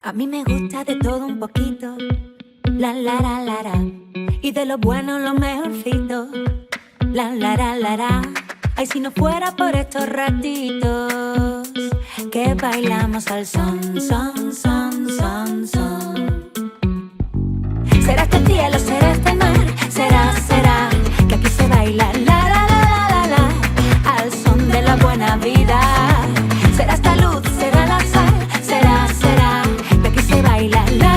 A mí me gusta de todo un poquito, la la. Y de lo bueno lo mejorcito, la. Ay, si no fuera por estos ratitos que bailamos al son. Será este cielo, será este mar, será que aquí se baila la al son de la buena vida. Será esta luz, será la sal, será que aquí se baila la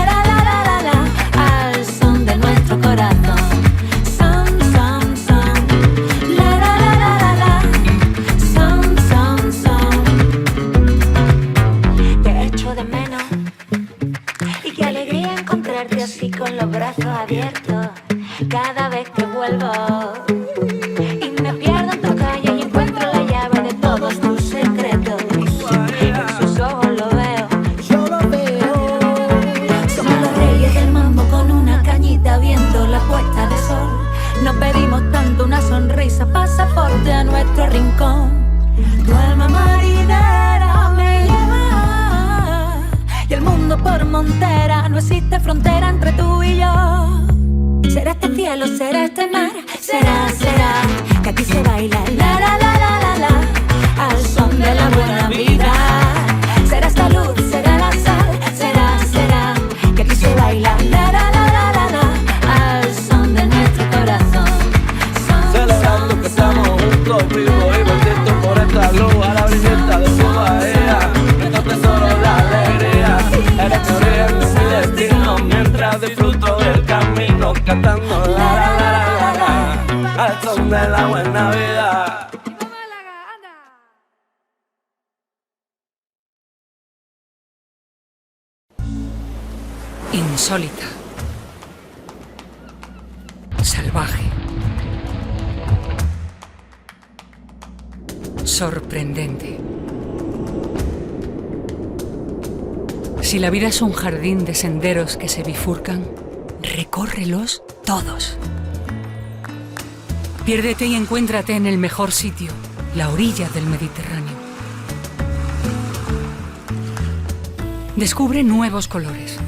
al son de nuestro corazón. Son, la son. Te echo de menos y qué alegría encontrarte así con los brazos abiertos cada vez que vuelvo. Y me pierdo en tu calle y encuentro la llave de todos tus secretos. En sus ojos lo veo, yo lo veo. Somos los reyes del mambo con una cañita viendo la puesta de sol. No pedimos tanto, una sonrisa, pasaporte a nuestro rincón. Tu alma marinera me lleva y el mundo por montera. No existe frontera entre tú y yo. Será este cielo, será este mar, será que aquí se baila la al son de la buena vida. Será esta luz, será la sal, será que aquí se baila la al son de nuestro corazón. Celebrando que estamos juntos, vivos y contentos por esta luz a la brilleta de tu bahía. Nuestro tesoro, la alegría, eres mi origen, mi destino. Mientras disfruto del camino, cantando la al son de la buena vida. Insólita, salvaje, sorprendente. Si la vida es un jardín de senderos que se bifurcan, recórrelos todos. Piérdete y encuéntrate en el mejor sitio, la orilla del Mediterráneo. Descubre nuevos colores.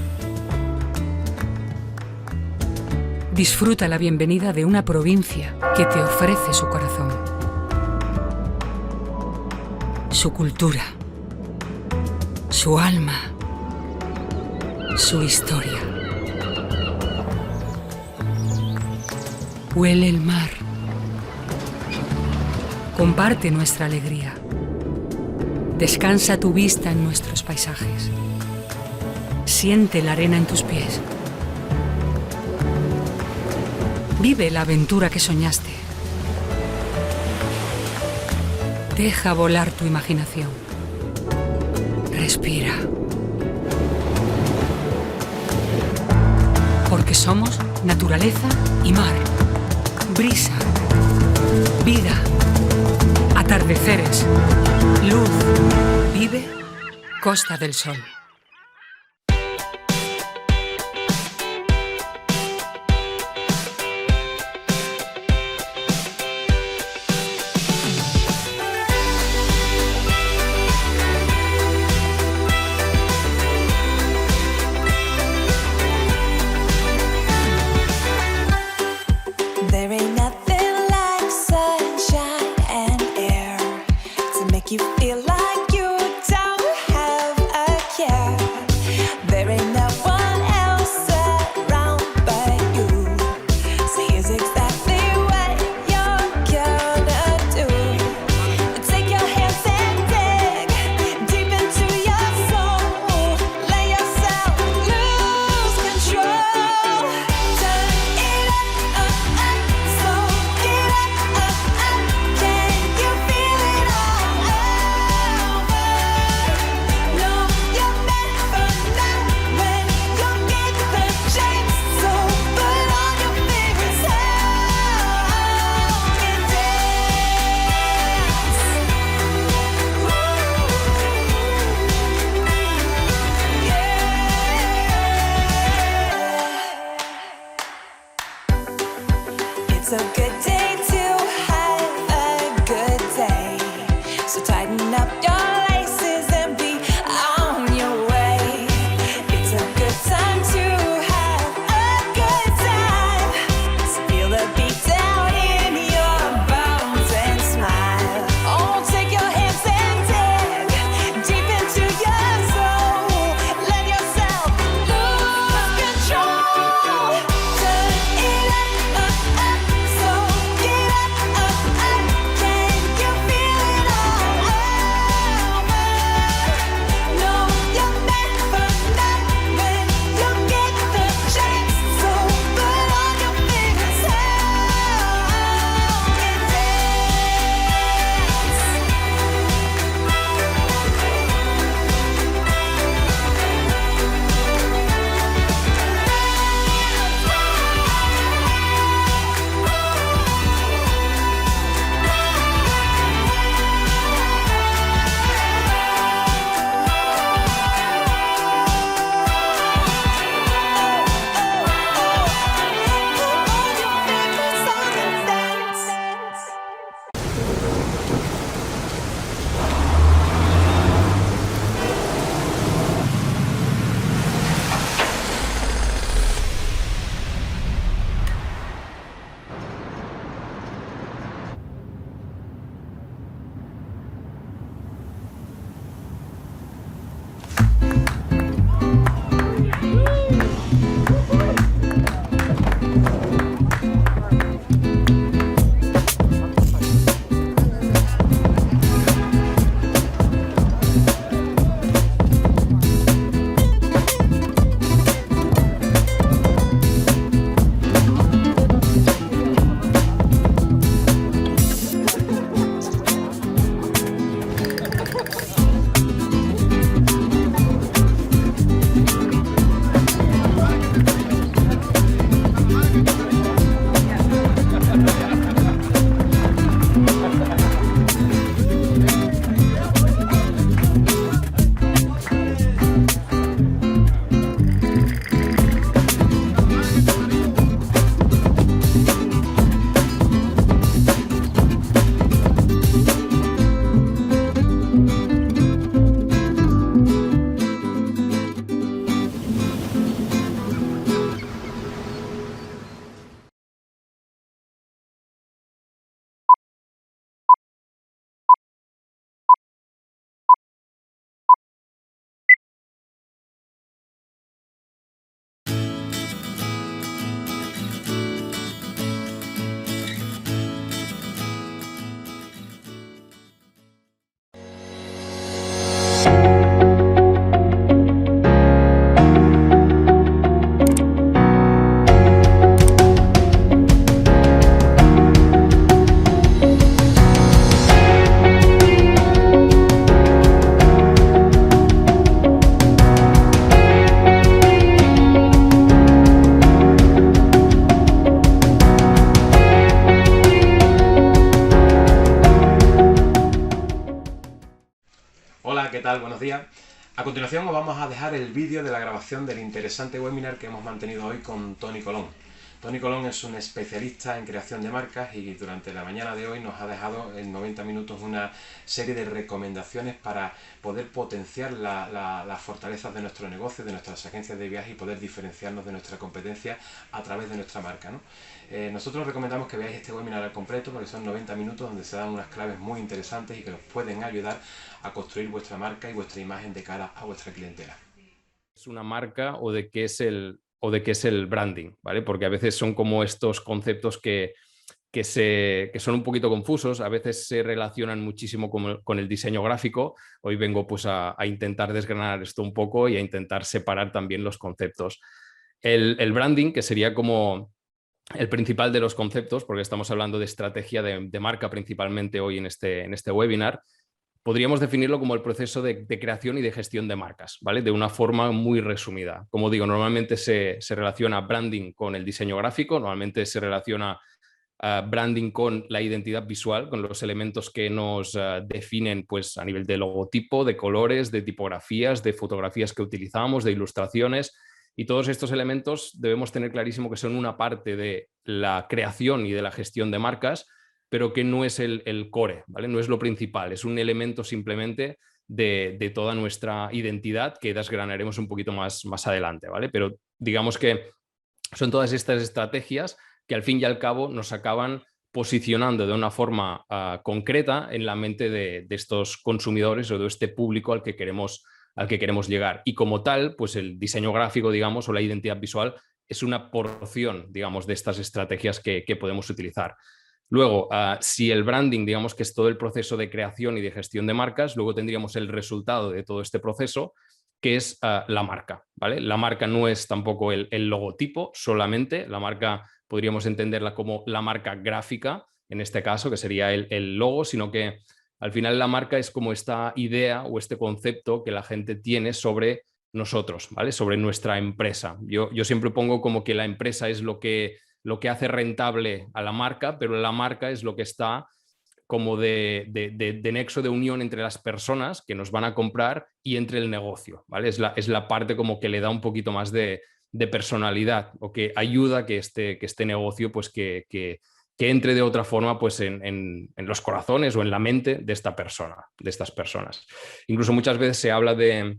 Disfruta la bienvenida de una provincia que te ofrece su corazón, su cultura, su alma, su historia. Huele el mar. Comparte nuestra alegría. Descansa tu vista en nuestros paisajes. Siente la arena en tus pies. Vive la aventura que soñaste. Deja volar tu imaginación. Respira. Porque somos naturaleza y mar. Brisa. Vida. Atardeceres. Luz. Vive Costa del Sol. You feel like you don't have a care. There ain't no one else around but you. So here's exactly what you're gonna do. Take your hands and dig deep into your soul. Let yourself lose control. Turn it up, so get up. Can you feel it all? No, you're meant for that. tal? Buenos días. A continuación os vamos a dejar el vídeo de la grabación del interesante webinar que hemos mantenido hoy con Toni Colón. Toni Colón es un especialista en creación de marcas y durante la mañana de hoy nos ha dejado en 90 minutos una serie de recomendaciones para poder potenciar las fortalezas de nuestro negocio, de nuestras agencias de viaje y poder diferenciarnos de nuestra competencia a través de nuestra marca, ¿no? Nosotros recomendamos que veáis este webinar al completo porque son 90 minutos donde se dan unas claves muy interesantes y que os pueden ayudar a construir vuestra marca y vuestra imagen de cara a vuestra clientela. ¿Es una marca o de qué es el branding? ¿Vale? Porque a veces son como estos conceptos que son un poquito confusos, a veces se relacionan muchísimo con el diseño gráfico. Hoy vengo pues a intentar desgranar esto un poco y a intentar separar también los conceptos. El branding, que sería como el principal de los conceptos, porque estamos hablando de estrategia de marca principalmente hoy en este webinar, podríamos definirlo como el proceso de creación y de gestión de marcas, ¿vale? De una forma muy resumida. Como digo, normalmente se relaciona branding con el diseño gráfico, normalmente se relaciona branding con la identidad visual, con los elementos que nos definen pues, a nivel de logotipo, de colores, de tipografías, de fotografías que utilizamos, de ilustraciones. Y todos estos elementos debemos tener clarísimo que son una parte de la creación y de la gestión de marcas, pero que no es el core, ¿vale? No es lo principal, es un elemento simplemente de toda nuestra identidad que desgranaremos un poquito más adelante, ¿vale? Pero digamos que son todas estas estrategias que al fin y al cabo nos acaban posicionando de una forma concreta en la mente de estos consumidores o de este público al que queremos llegar. Y como tal, pues el diseño gráfico, digamos, o la identidad visual es una porción, digamos, de estas estrategias que podemos utilizar. Luego, si el branding, digamos que es todo el proceso de creación y de gestión de marcas, luego tendríamos el resultado de todo este proceso, que es la marca, ¿vale? La marca no es tampoco el logotipo solamente, la marca podríamos entenderla como la marca gráfica, en este caso, que sería el logo, sino que al final la marca es como esta idea o este concepto que la gente tiene sobre nosotros, ¿vale? Sobre nuestra empresa. Yo siempre pongo como que la empresa es lo que hace rentable a la marca, pero la marca es lo que está como de nexo de unión entre las personas que nos van a comprar y entre el negocio, ¿vale? Es la parte como que le da un poquito más de personalidad o que ayuda a que este negocio pues que entre de otra forma pues en los corazones o en la mente de esta persona, de estas personas. Incluso muchas veces se habla de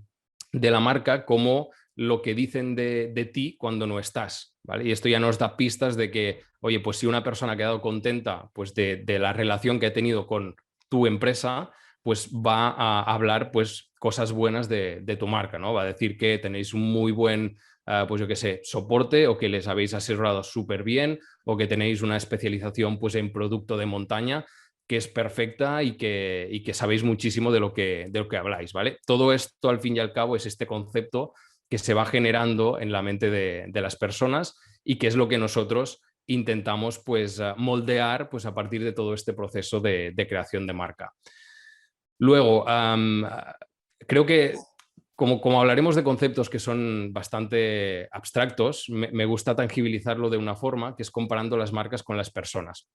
la marca como lo que dicen de ti cuando no estás, ¿vale? Y esto ya nos da pistas de que, oye, pues si una persona ha quedado contenta pues de la relación que ha tenido con tu empresa, pues va a hablar pues cosas buenas de tu marca, ¿no? Va a decir que tenéis un muy buen, pues yo qué sé, soporte o que les habéis asesorado súper bien o que tenéis una especialización pues en producto de montaña que es perfecta y que sabéis muchísimo de lo que habláis, ¿vale? Todo esto al fin y al cabo es este concepto que se va generando en la mente de las personas y que es lo que nosotros intentamos pues moldear pues a partir de todo este proceso de creación de marca. Luego, creo que como hablaremos de conceptos que son bastante abstractos, me gusta tangibilizarlo de una forma que es comparando las marcas con las personas,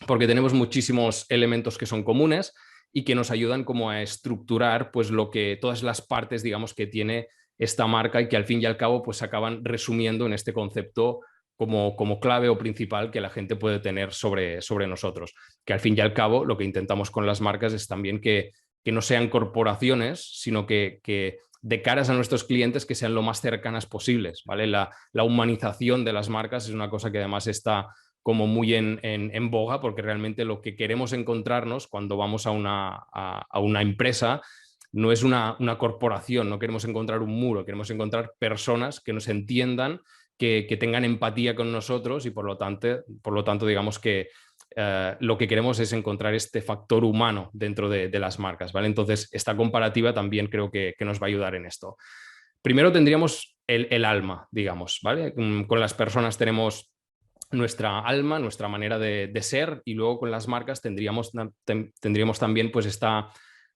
porque tenemos muchísimos elementos que son comunes y que nos ayudan como a estructurar pues todas las partes, digamos, que tiene esta marca y que al fin y al cabo pues acaban resumiendo en este concepto como clave o principal que la gente puede tener sobre nosotros. Que al fin y al cabo lo que intentamos con las marcas es también que no sean corporaciones, sino que de caras a nuestros clientes que sean lo más cercanas posibles, ¿vale? La humanización de las marcas es una cosa que además está como muy en boga, porque realmente lo que queremos encontrarnos cuando vamos a una empresa no es una corporación, no queremos encontrar un muro, queremos encontrar personas que nos entiendan, que tengan empatía con nosotros y por lo tanto digamos que lo que queremos es encontrar este factor humano dentro de las marcas, ¿vale? Entonces esta comparativa también creo que nos va a ayudar en esto. Primero tendríamos el alma, digamos, ¿vale? Con las personas tenemos nuestra alma, nuestra manera de ser y luego con las marcas tendríamos también pues esta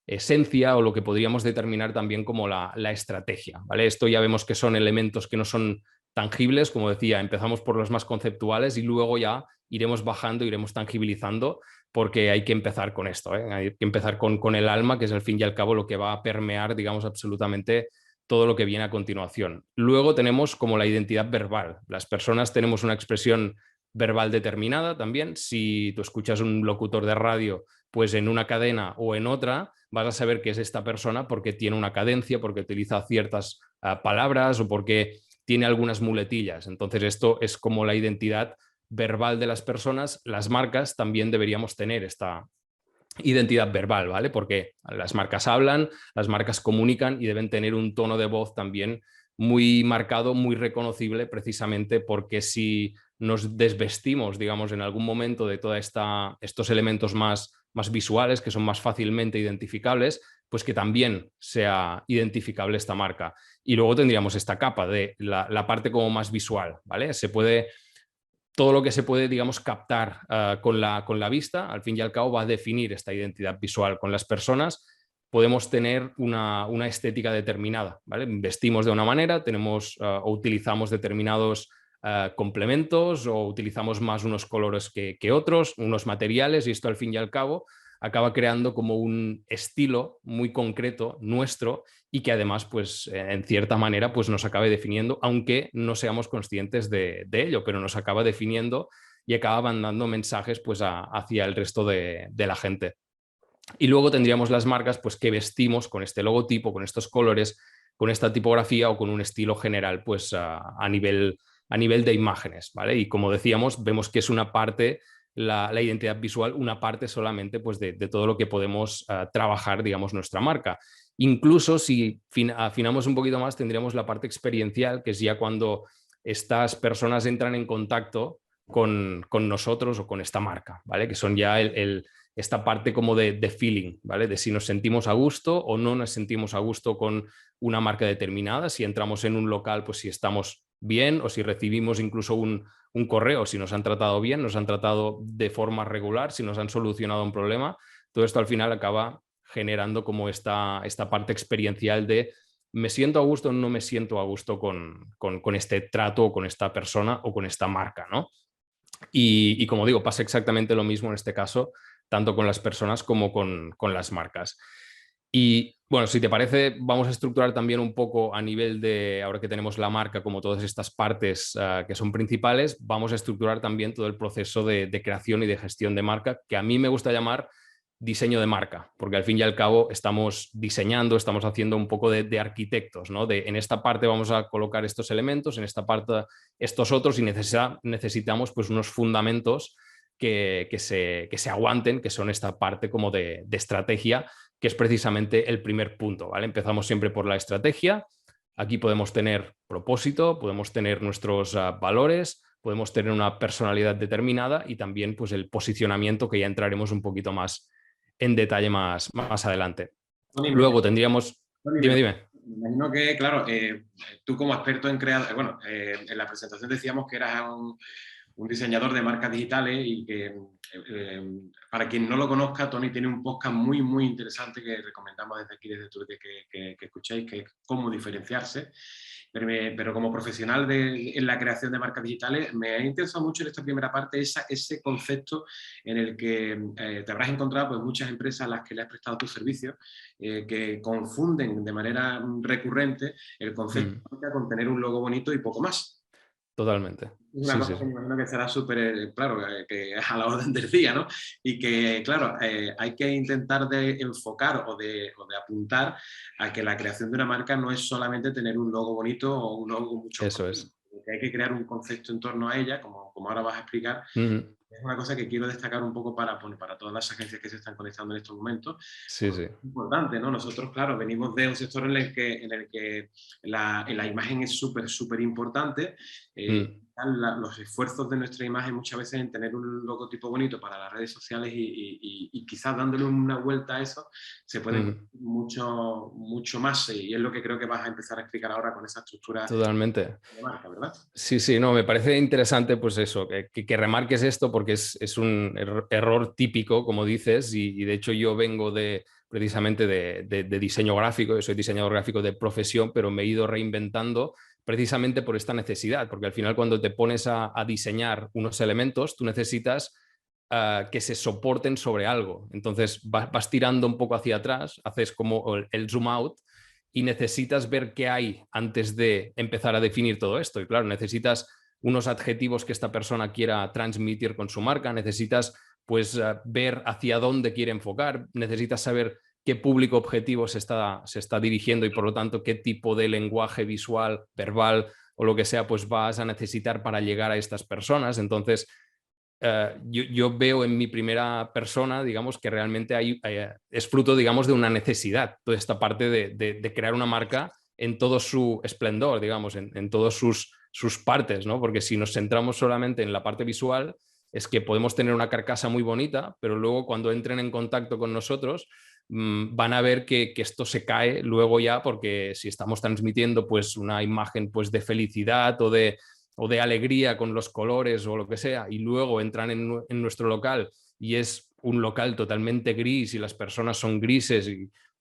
esencia o lo que podríamos determinar también como la estrategia, ¿vale? Esto ya vemos que son elementos que no son tangibles, como decía, empezamos por los más conceptuales y luego ya iremos bajando, iremos tangibilizando, porque hay que empezar con esto, ¿eh? Hay que empezar con el alma, que es al fin y al cabo lo que va a permear, digamos, absolutamente todo lo que viene a continuación. Luego tenemos como la identidad verbal. Las personas tenemos una expresión verbal determinada también. Si tú escuchas un locutor de radio, pues en una cadena o en otra, vas a saber que es esta persona porque tiene una cadencia, porque utiliza ciertas palabras o porque tiene algunas muletillas. Entonces esto es como la identidad verbal de las personas. Las marcas también deberíamos tener esta identidad verbal, ¿vale? Porque las marcas hablan, las marcas comunican y deben tener un tono de voz también muy marcado, muy reconocible, precisamente porque si nos desvestimos, digamos, en algún momento de todos estos elementos más visuales, que son más fácilmente identificables, pues que también sea identificable esta marca. Y luego tendríamos esta capa de la parte como más visual, ¿vale? Todo lo que se puede, digamos, captar con la vista, al fin y al cabo va a definir esta identidad visual. Con las personas podemos tener una estética determinada, ¿vale? Vestimos de una manera, tenemos o utilizamos determinados complementos o utilizamos más unos colores que otros, unos materiales, y esto al fin y al cabo acaba creando como un estilo muy concreto nuestro y que además, pues, en cierta manera, pues nos acabe definiendo, aunque no seamos conscientes de ello, pero nos acaba definiendo y acaba mandando mensajes, pues, hacia el resto de la gente. Y luego tendríamos las marcas, pues, que vestimos con este logotipo, con estos colores, con esta tipografía o con un estilo general, pues, a nivel de imágenes, ¿vale? Y como decíamos, vemos que es una parte, la identidad visual, una parte solamente, pues, de todo lo que podemos trabajar, digamos, nuestra marca. Incluso si afinamos un poquito más, tendríamos la parte experiencial, que es ya cuando estas personas entran en contacto con nosotros o con esta marca, ¿vale? Que son ya esta parte como de feeling, ¿vale? De si nos sentimos a gusto o no nos sentimos a gusto con una marca determinada, si entramos en un local, pues si estamos bien, o si recibimos incluso un correo, si nos han tratado bien, nos han tratado de forma regular, si nos han solucionado un problema. Todo esto al final acaba generando como esta parte experiencial de me siento a gusto o no me siento a gusto con este trato o con esta persona o con esta marca, ¿no? Y como digo, pasa exactamente lo mismo en este caso, tanto con las personas como con las marcas. Y bueno, si te parece, vamos a estructurar también un poco a nivel de, ahora que tenemos la marca como todas estas partes que son principales, vamos a estructurar también todo el proceso de creación y de gestión de marca, que a mí me gusta llamar diseño de marca, porque al fin y al cabo estamos diseñando, estamos haciendo un poco de arquitectos, ¿no? En esta parte vamos a colocar estos elementos, en esta parte estos otros, y necesitamos, pues, unos fundamentos que se aguanten, que son esta parte como de estrategia, que es precisamente el primer punto, ¿vale? Empezamos siempre por la estrategia. Aquí podemos tener propósito, podemos tener nuestros valores, podemos tener una personalidad determinada y también, pues, el posicionamiento, que ya entraremos un poquito más en detalle más adelante. Tony, Luego tendríamos... Tony, Dime. Me imagino que, claro, tú como experto en crear, bueno, en la presentación decíamos que eras un diseñador de marcas digitales y que, para quien no lo conozca, Tony tiene un podcast muy, muy interesante que recomendamos desde aquí, desde Turquía, que escuchéis, que es cómo diferenciarse. Pero como profesional en la creación de marcas digitales, me ha interesado mucho en esta primera parte ese concepto en el que te habrás encontrado, pues, muchas empresas a las que le has prestado tus servicios que confunden de manera recurrente el concepto de marca con tener un logo bonito y poco más. Totalmente. Es una cosa que me imagino que será súper, claro, que es a la orden del día, ¿no? Y que, claro, hay que intentar de enfocar o de apuntar a que la creación de una marca no es solamente tener un logo bonito o un logo con mucho. Eso es. Que hay que crear un concepto en torno a ella, como ahora vas a explicar. Es una cosa que quiero destacar un poco para todas las agencias que se están conectando en estos momentos. Sí, sí. Es importante, ¿no? Nosotros, claro, venimos de un sector en el que la imagen es súper importante. Los esfuerzos de nuestra imagen muchas veces en tener un logotipo bonito para las redes sociales y quizás dándole una vuelta a eso se puede mucho más, y es lo que creo que vas a empezar a explicar ahora con esa estructura. Totalmente. De marca, ¿verdad? Sí, no, me parece interesante, pues eso, que remarques esto, porque es un error típico, como dices, y de hecho yo vengo precisamente de diseño gráfico. Yo soy diseñador gráfico de profesión, pero me he ido reinventando precisamente por esta necesidad, porque al final cuando te pones a diseñar unos elementos, tú necesitas que se soporten sobre algo. Entonces vas tirando un poco hacia atrás, haces como el zoom out y necesitas ver qué hay antes de empezar a definir todo esto. Y claro, necesitas unos adjetivos que esta persona quiera transmitir con su marca, necesitas pues ver hacia dónde quiere enfocar, necesitas saber qué público objetivo se está dirigiendo y por lo tanto qué tipo de lenguaje visual, verbal o lo que sea, pues vas a necesitar para llegar a estas personas. Entonces, yo veo en mi primera persona, digamos, que realmente es fruto, digamos, de una necesidad, toda esta parte de crear una marca en todo su esplendor, digamos, en todas sus partes, ¿no? Porque si nos centramos solamente en la parte visual, es que podemos tener una carcasa muy bonita, pero luego cuando entren en contacto con nosotros, van a ver que esto se cae luego ya, porque si estamos transmitiendo pues una imagen pues de felicidad o de alegría con los colores o lo que sea, y luego entran en nuestro local y es un local totalmente gris y las personas son grises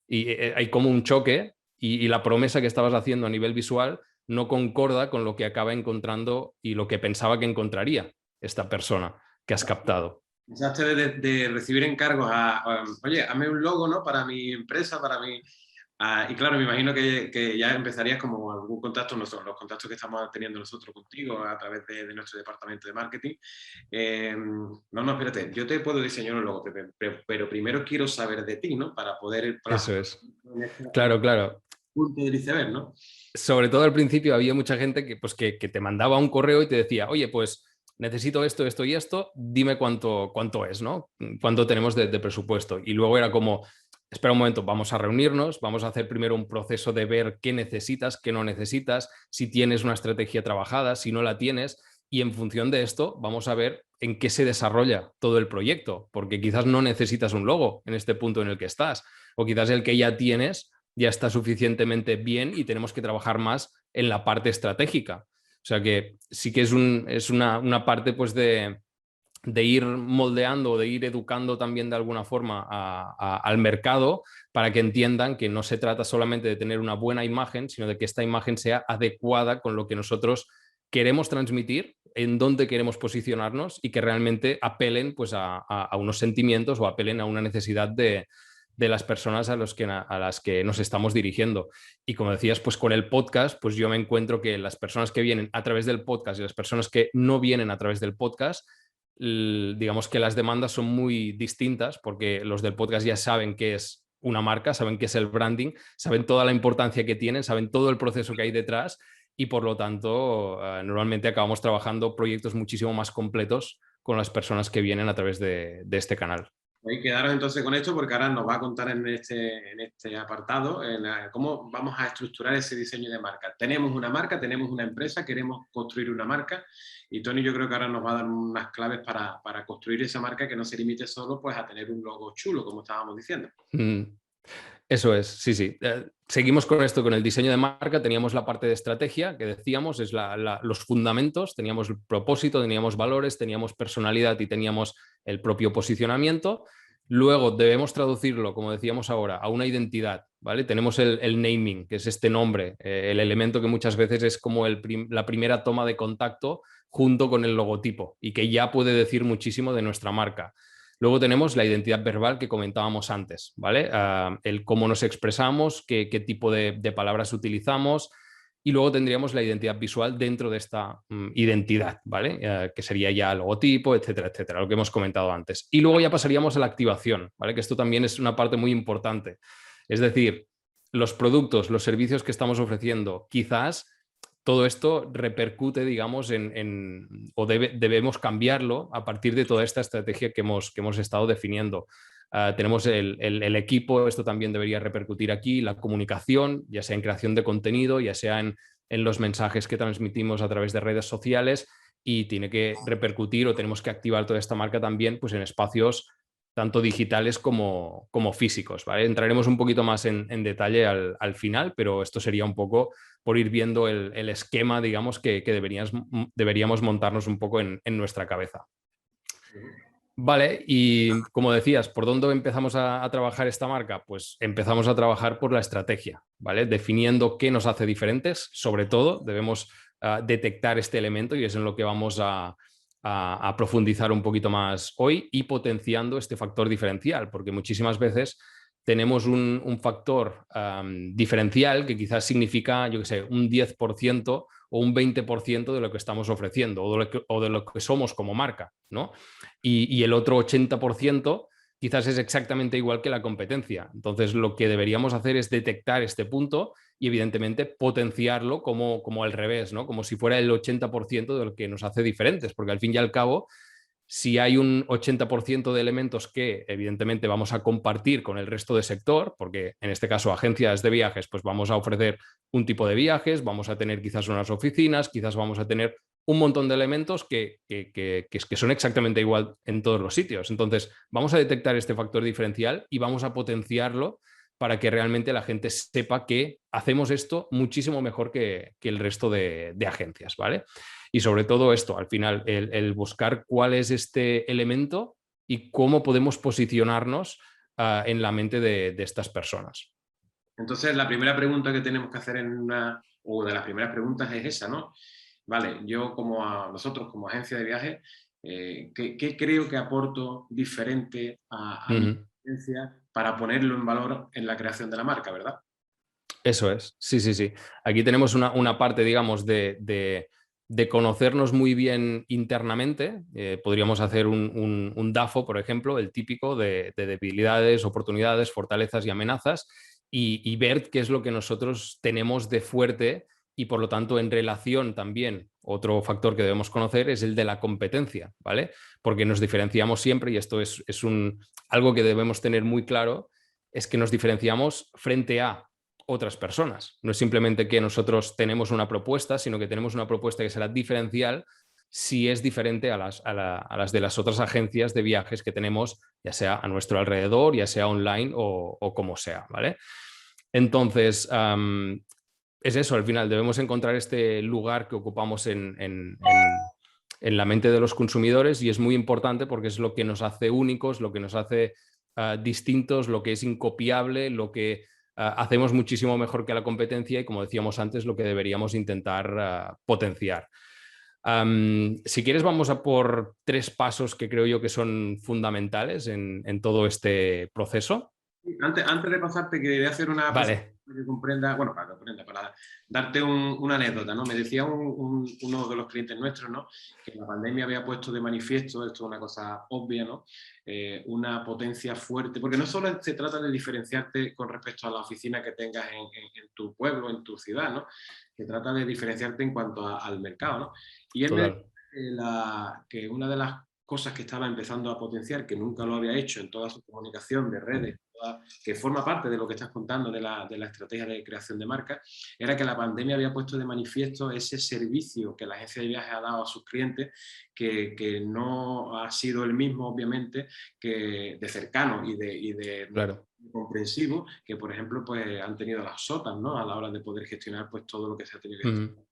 y hay como un choque y la promesa que estabas haciendo a nivel visual no concorda con lo que acaba encontrando y lo que pensaba que encontraría esta persona que has captado. Pensaste de recibir encargos oye, hazme un logo, ¿no? Para mi empresa, para mi... y claro, me imagino que ya empezarías como algún contacto, los contactos que estamos teniendo nosotros contigo a través de nuestro departamento de marketing. No, espérate, yo te puedo diseñar un logo, pero primero quiero saber de ti, ¿no? Para poder... Eso es. Claro, claro. Punto del iceberg, ¿no? Sobre todo al principio había mucha gente que te mandaba un correo y te decía, oye, pues necesito esto, esto y esto, dime cuánto es, ¿no? Cuánto tenemos de presupuesto. Y luego era como, espera un momento, vamos a reunirnos, vamos a hacer primero un proceso de ver qué necesitas, qué no necesitas, si tienes una estrategia trabajada, si no la tienes, y en función de esto vamos a ver en qué se desarrolla todo el proyecto, porque quizás no necesitas un logo en este punto en el que estás, o quizás el que ya tienes ya está suficientemente bien y tenemos que trabajar más en la parte estratégica. O sea que sí que es una parte pues de ir moldeando, de ir educando también de alguna forma al mercado para que entiendan que no se trata solamente de tener una buena imagen, sino de que esta imagen sea adecuada con lo que nosotros queremos transmitir, en dónde queremos posicionarnos y que realmente apelen pues a unos sentimientos o apelen a una necesidad de las personas a las que nos estamos dirigiendo. Y como decías, pues con el podcast, pues yo me encuentro que las personas que vienen a través del podcast y las personas que no vienen a través del podcast, digamos que las demandas son muy distintas porque los del podcast ya saben qué es una marca, saben qué es el branding, saben toda la importancia que tienen, saben todo el proceso que hay detrás y por lo tanto normalmente acabamos trabajando proyectos muchísimo más completos con las personas que vienen a través de este canal. Y quedaros entonces con esto porque ahora nos va a contar en este apartado cómo vamos a estructurar ese diseño de marca. Tenemos una marca, tenemos una empresa, queremos construir una marca y Tony yo creo que ahora nos va a dar unas claves para construir esa marca que no se limite solo pues, a tener un logo chulo, como estábamos diciendo. Eso es, sí. Seguimos con esto, con el diseño de marca. Teníamos la parte de estrategia, que decíamos, es los fundamentos. Teníamos el propósito, teníamos valores, teníamos personalidad y teníamos el propio posicionamiento. Luego debemos traducirlo, como decíamos ahora, a una identidad, ¿vale? Tenemos el naming, que es este nombre, el elemento que muchas veces es como la primera toma de contacto junto con el logotipo y que ya puede decir muchísimo de nuestra marca. Luego tenemos la identidad verbal que comentábamos antes, ¿vale? El cómo nos expresamos, qué tipo de palabras utilizamos y luego tendríamos la identidad visual dentro de esta identidad, ¿vale? Que sería ya el logotipo, etcétera, etcétera, lo que hemos comentado antes. Y luego ya pasaríamos a la activación, ¿vale? Que esto también es una parte muy importante. Es decir, los productos, los servicios que estamos ofreciendo, quizás todo esto repercute, digamos, o debemos cambiarlo a partir de toda esta estrategia que hemos estado definiendo. Tenemos el equipo, esto también debería repercutir aquí, la comunicación, ya sea en creación de contenido, ya sea en los mensajes que transmitimos a través de redes sociales y tiene que repercutir o tenemos que activar toda esta marca también pues, en espacios tanto digitales como físicos, ¿vale? Entraremos un poquito más en detalle al final, pero esto sería un poco por ir viendo el esquema, digamos, que deberíamos montarnos un poco en nuestra cabeza. Vale, y como decías, ¿por dónde empezamos a trabajar esta marca? Pues empezamos a trabajar por la estrategia, ¿vale? Definiendo qué nos hace diferentes, sobre todo debemos detectar este elemento y es en lo que vamos a a profundizar un poquito más hoy y potenciando este factor diferencial, porque muchísimas veces tenemos un factor diferencial que quizás significa, yo qué sé, un 10% o un 20% de lo que estamos ofreciendo o de lo que somos como marca, ¿no? Y el otro 80% quizás es exactamente igual que la competencia. Entonces, lo que deberíamos hacer es detectar este punto y, evidentemente, potenciarlo como al revés, ¿no? Como si fuera el 80% de lo que nos hace diferentes, porque al fin y al cabo, si hay un 80% de elementos que evidentemente vamos a compartir con el resto del sector, porque en este caso agencias de viajes, pues vamos a ofrecer un tipo de viajes, vamos a tener quizás unas oficinas, quizás vamos a tener un montón de elementos que son exactamente igual en todos los sitios. Entonces vamos a detectar este factor diferencial y vamos a potenciarlo para que realmente la gente sepa que hacemos esto muchísimo mejor que el resto de agencias, ¿vale? Y sobre todo esto, al final, el buscar cuál es este elemento y cómo podemos posicionarnos en la mente de estas personas. Entonces, la primera pregunta que tenemos que hacer o de las primeras preguntas es esa, ¿no? Vale, yo nosotros como agencia de viajes, ¿qué creo que aporto diferente a mi agencia para ponerlo en valor en la creación de la marca, ¿verdad? Eso es, sí, sí, sí. Aquí tenemos una parte, digamos, de conocernos muy bien internamente. Podríamos hacer un DAFO, por ejemplo, el típico de debilidades, oportunidades, fortalezas y amenazas, y ver qué es lo que nosotros tenemos de fuerte y, por lo tanto, en relación también, otro factor que debemos conocer es el de la competencia, ¿vale? Porque nos diferenciamos siempre, y esto es algo que debemos tener muy claro, es que nos diferenciamos frente a otras personas. No es simplemente que nosotros tenemos una propuesta, sino que tenemos una propuesta que será diferencial si es diferente a las de las otras agencias de viajes que tenemos, ya sea a nuestro alrededor, ya sea online o como sea, ¿vale? Entonces, es eso, al final debemos encontrar este lugar que ocupamos en la mente de los consumidores, y es muy importante porque es lo que nos hace únicos, lo que nos hace distintos, lo que es incopiable, lo que hacemos muchísimo mejor que la competencia y, como decíamos antes, lo que deberíamos intentar potenciar. Si quieres, vamos a por 3 pasos que creo yo que son fundamentales en todo este proceso. Antes de pasarte, quería hacer una Vale. para que comprenda, bueno, para darte una anécdota, ¿no? Me decía uno de los clientes nuestros, ¿no? Que la pandemia había puesto de manifiesto, esto es una cosa obvia, ¿no? Una potencia fuerte, porque no solo se trata de diferenciarte con respecto a la oficina que tengas en tu pueblo, en tu ciudad, ¿no? Se trata de diferenciarte en cuanto al mercado, ¿no? Y él me decía que una de las cosas que estaba empezando a potenciar, que nunca lo había hecho en toda su comunicación de redes, que forma parte de lo que estás contando de la estrategia de creación de marca, era que la pandemia había puesto de manifiesto ese servicio que la agencia de viajes ha dado a sus clientes, que no ha sido el mismo, obviamente, que de cercano y de claro, comprensivo, que por ejemplo pues, han tenido las SOTAs, ¿no? A la hora de poder gestionar pues, todo lo que se ha tenido que gestionar.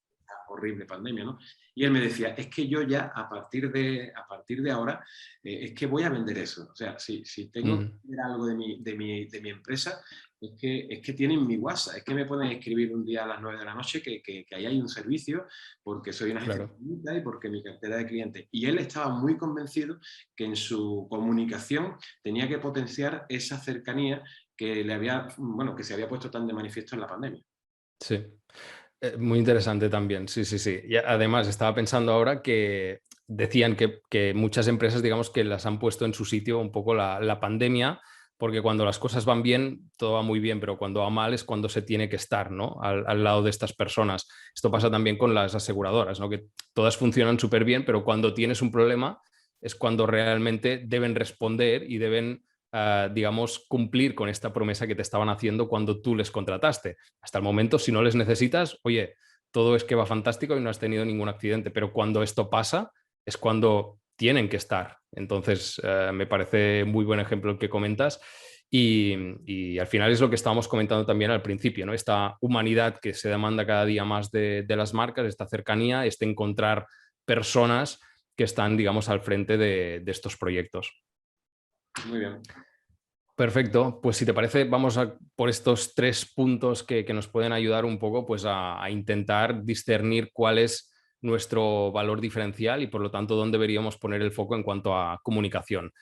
Horrible pandemia, ¿no? Y él me decía, es que yo ya a partir de ahora es que voy a vender eso. O sea, si tengo que vender algo de mi empresa, es que tienen mi WhatsApp, es que me pueden escribir un día a las 9 de la noche que ahí hay un servicio, porque soy una agencia pública y porque mi cartera de clientes. Y él estaba muy convencido que en su comunicación tenía que potenciar esa cercanía que que se había puesto tan de manifiesto en la pandemia. Sí. Muy interesante también, sí, sí, sí. Y además estaba pensando ahora que decían que muchas empresas, digamos, que las han puesto en su sitio un poco la pandemia, porque cuando las cosas van bien, todo va muy bien, pero cuando va mal es cuando se tiene que estar, ¿no? Al lado de estas personas. Esto pasa también con las aseguradoras, ¿no? Que todas funcionan súper bien, pero cuando tienes un problema es cuando realmente deben responder y deben digamos, cumplir con esta promesa que te estaban haciendo cuando tú les contrataste. Hasta el momento, si no les necesitas, oye, todo es que va fantástico y no has tenido ningún accidente, pero cuando esto pasa es cuando tienen que estar. Entonces, me parece muy buen ejemplo el que comentas. Y al final es lo que estábamos comentando también al principio, ¿no? Esta humanidad que se demanda cada día más de las marcas, esta cercanía, este encontrar personas que están, digamos, al frente de estos proyectos. Muy bien. Perfecto, pues si te parece vamos por estos 3 puntos que nos pueden ayudar un poco pues a intentar discernir cuál es nuestro valor diferencial y por lo tanto dónde deberíamos poner el foco en cuanto a comunicación.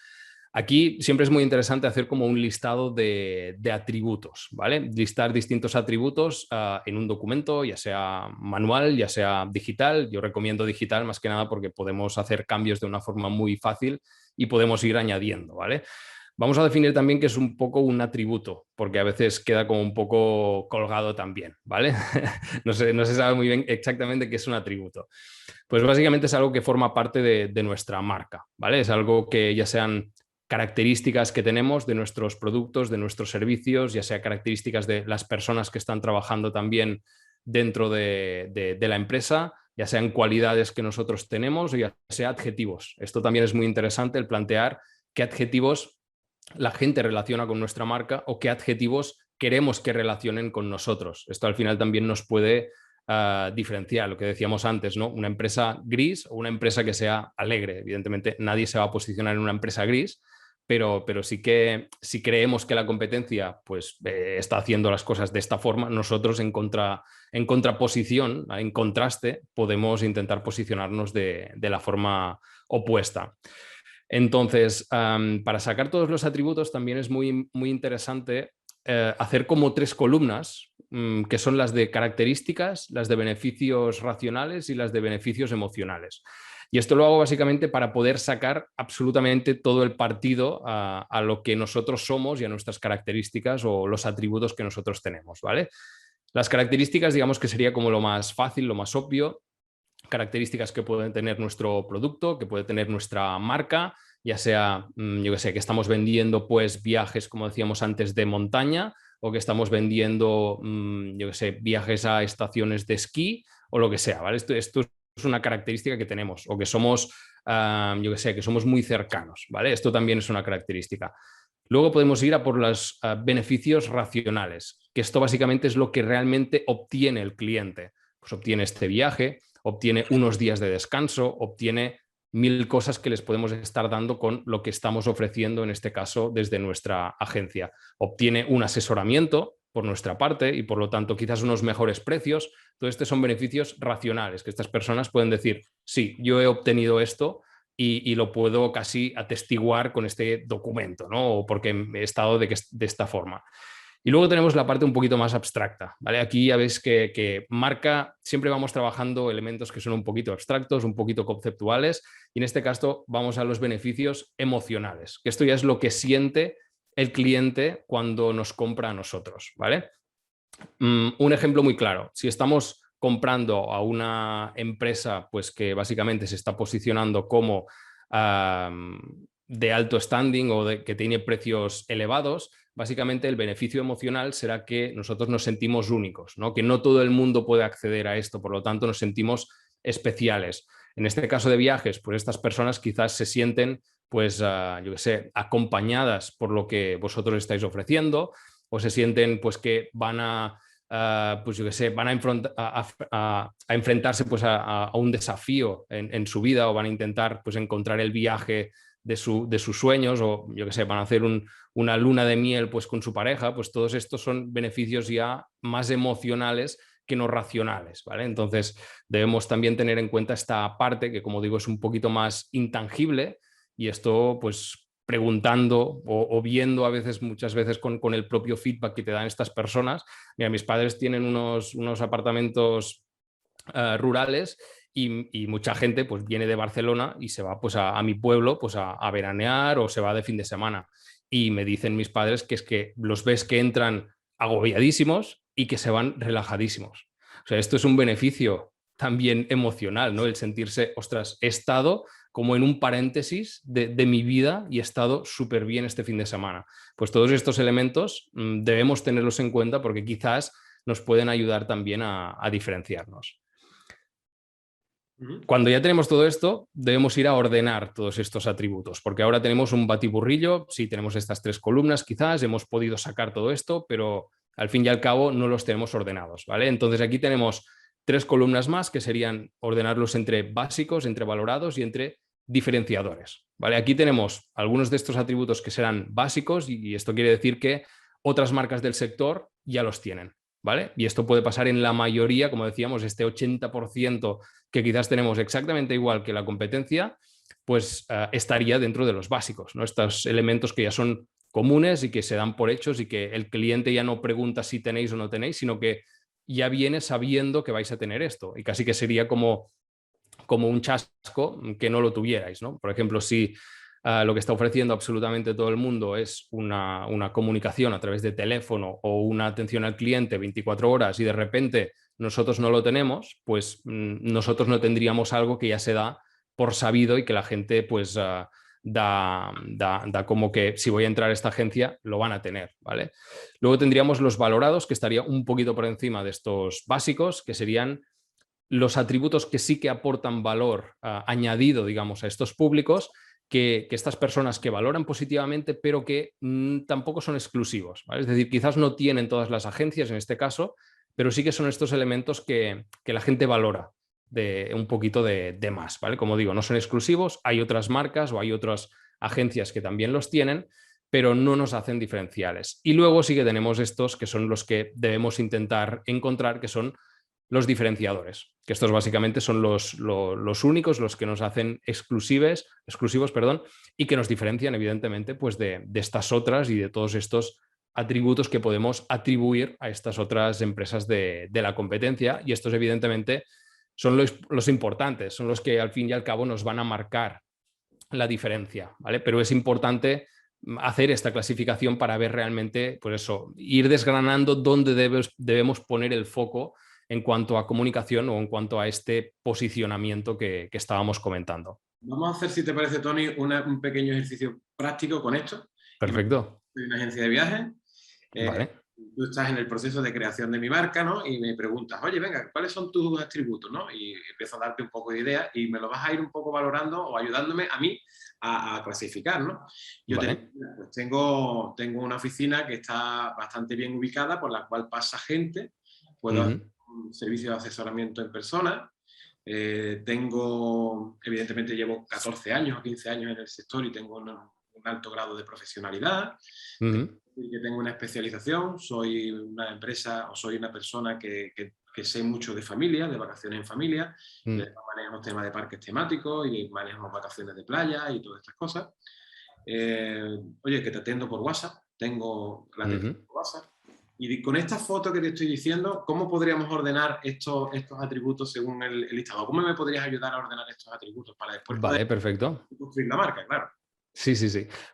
Aquí siempre es muy interesante hacer como un listado de atributos, ¿vale? Listar distintos atributos en un documento, ya sea manual, ya sea digital. Yo recomiendo digital más que nada porque podemos hacer cambios de una forma muy fácil y podemos ir añadiendo, ¿vale? Vamos a definir también qué es un poco un atributo, porque a veces queda como un poco colgado también, ¿vale? No se sabe muy bien exactamente qué es un atributo. Pues básicamente es algo que forma parte de nuestra marca, ¿vale? Es algo que ya sean características que tenemos de nuestros productos, de nuestros servicios, ya sea características de las personas que están trabajando también dentro de la empresa, ya sean cualidades que nosotros tenemos o ya sea adjetivos. Esto también es muy interesante, el plantear qué adjetivos la gente relaciona con nuestra marca o qué adjetivos queremos que relacionen con nosotros. Esto al final también nos puede diferenciar, lo que decíamos antes, ¿no? Una empresa gris o una empresa que sea alegre. Evidentemente nadie se va a posicionar en una empresa gris, pero sí que si creemos que la competencia pues, está haciendo las cosas de esta forma, nosotros en contraposición, en contraste, podemos intentar posicionarnos de la forma opuesta. Entonces, para sacar todos los atributos también es muy, muy interesante hacer como 3 columnas, que son las de características, las de beneficios racionales y las de beneficios emocionales. Y esto lo hago básicamente para poder sacar absolutamente todo el partido a lo que nosotros somos y a nuestras características o los atributos que nosotros tenemos, ¿vale? Las características, digamos que sería como lo más fácil, lo más obvio. Características que pueden tener nuestro producto, que puede tener nuestra marca, ya sea, yo que sé, que estamos vendiendo pues viajes, como decíamos antes, de montaña o que estamos vendiendo, yo que sé, viajes a estaciones de esquí o lo que sea, ¿vale? Esto es una característica que tenemos o que somos, yo que sé, que somos muy cercanos, ¿vale? Esto también es una característica. Luego podemos ir a por los beneficios racionales, que esto básicamente es lo que realmente obtiene el cliente. Pues obtiene este viaje, obtiene unos días de descanso, obtiene 1000 cosas que les podemos estar dando con lo que estamos ofreciendo, en este caso, desde nuestra agencia. Obtiene un asesoramiento por nuestra parte y, por lo tanto, quizás unos mejores precios. Todos estos son beneficios racionales, que estas personas pueden decir, sí, yo he obtenido esto y lo puedo casi atestiguar con este documento, ¿no? O porque he estado de esta forma. Y luego tenemos la parte un poquito más abstracta, ¿vale? Aquí ya ves que marca, siempre vamos trabajando elementos que son un poquito abstractos, un poquito conceptuales, y en este caso vamos a los beneficios emocionales, que esto ya es lo que siente el cliente cuando nos compra a nosotros, ¿vale? Un ejemplo muy claro, si estamos comprando a una empresa pues que básicamente se está posicionando como de alto standing o que tiene precios elevados, básicamente el beneficio emocional será que nosotros nos sentimos únicos, ¿no? Que no todo el mundo puede acceder a esto, por lo tanto nos sentimos especiales. En este caso de viajes, pues estas personas quizás se sienten, pues, yo qué sé, acompañadas por lo que vosotros estáis ofreciendo, o se sienten pues que van a, pues yo qué sé, van a enfrentarse pues a un desafío en su vida, o van a intentar pues encontrar el viaje de sus sueños, o yo que sé, van a hacer una luna de miel pues con su pareja. Pues todos estos son beneficios ya más emocionales que no racionales, ¿vale? Entonces debemos también tener en cuenta esta parte que, como digo, es un poquito más intangible, y esto pues preguntando o viendo a veces, muchas veces con el propio feedback que te dan estas personas. Mira, mis padres tienen unos apartamentos rurales, y mucha gente pues viene de Barcelona y se va pues a mi pueblo pues a veranear, o se va de fin de semana, y me dicen mis padres que es que los ves que entran agobiadísimos y que se van relajadísimos. O sea, esto es un beneficio también emocional, ¿no? El sentirse, ostras, he estado como en un paréntesis de mi vida y he estado súper bien este fin de semana. Pues todos estos elementos debemos tenerlos en cuenta, porque quizás nos pueden ayudar también a diferenciarnos. Cuando ya tenemos todo esto, debemos ir a ordenar todos estos atributos, porque ahora tenemos un batiburrillo. Sí, tenemos estas 3 columnas, quizás hemos podido sacar todo esto, pero al fin y al cabo no los tenemos ordenados, ¿vale? Entonces aquí tenemos 3 columnas más, que serían ordenarlos entre básicos, entre valorados y entre diferenciadores, ¿vale? Aquí tenemos algunos de estos atributos que serán básicos, y esto quiere decir que otras marcas del sector ya los tienen, ¿vale? Y esto puede pasar en la mayoría, como decíamos, este 80% que quizás tenemos exactamente igual que la competencia, pues estaría dentro de los básicos, ¿no? Estos elementos que ya son comunes y que se dan por hechos y que el cliente ya no pregunta si tenéis o no tenéis, sino que ya viene sabiendo que vais a tener esto. Y casi que sería como un chasco que no lo tuvierais, ¿no? Por ejemplo, si lo que está ofreciendo absolutamente todo el mundo es una comunicación a través de teléfono o una atención al cliente 24 horas y de repente nosotros no lo tenemos, pues nosotros no tendríamos algo que ya se da por sabido y que la gente pues da como que si voy a entrar a esta agencia lo van a tener, ¿vale? Luego tendríamos los valorados, que estaría un poquito por encima de estos básicos, que serían los atributos que sí que aportan valor añadido, digamos, a estos públicos, que estas personas que valoran positivamente, pero que tampoco son exclusivos, ¿vale? Es decir, quizás no tienen todas las agencias en este caso, pero sí que son estos elementos que la gente valora de un poquito de más, ¿vale? Como digo, no son exclusivos, hay otras marcas o hay otras agencias que también los tienen, pero no nos hacen diferenciales. Y luego sí que tenemos estos que son los que debemos intentar encontrar, que son los diferenciadores, que estos básicamente son los únicos, los que nos hacen exclusivos, y que nos diferencian evidentemente pues de estas otras y de todos estos atributos que podemos atribuir a estas otras empresas de la competencia, y estos evidentemente son los importantes, son los que al fin y al cabo nos van a marcar la diferencia, ¿vale? Pero es importante hacer esta clasificación para ver realmente, pues eso, ir desgranando dónde debemos poner el foco en cuanto a comunicación o en cuanto a este posicionamiento que estábamos comentando. Vamos a hacer, si te parece, Tony, un pequeño ejercicio práctico con esto. Perfecto. Soy una agencia de viajes. Vale. Tú estás en el proceso de creación de mi marca, ¿no? Y me preguntas, oye, venga, ¿cuáles son tus atributos, ¿no? Y empiezo a darte un poco de ideas y me lo vas a ir un poco valorando o ayudándome a mí a clasificar, ¿no? Yo vale. pues tengo una oficina que está bastante bien ubicada, por la cual pasa gente. Puedo hacer un servicio de asesoramiento en persona. Evidentemente llevo 14 años o 15 años en el sector y tengo un alto grado de profesionalidad. Que tengo una especialización, soy una empresa o soy una persona que sé mucho de familia, de vacaciones en familia, manejo temas de parques temáticos y manejo vacaciones de playa y todas estas cosas. Oye, que te atiendo por WhatsApp, tengo la atención por WhatsApp. Y con esta foto que te estoy diciendo, ¿cómo podríamos ordenar estos atributos según el listado? ¿Cómo me podrías ayudar a ordenar estos atributos para después poder perfecto. construir la marca? Claro. Sí.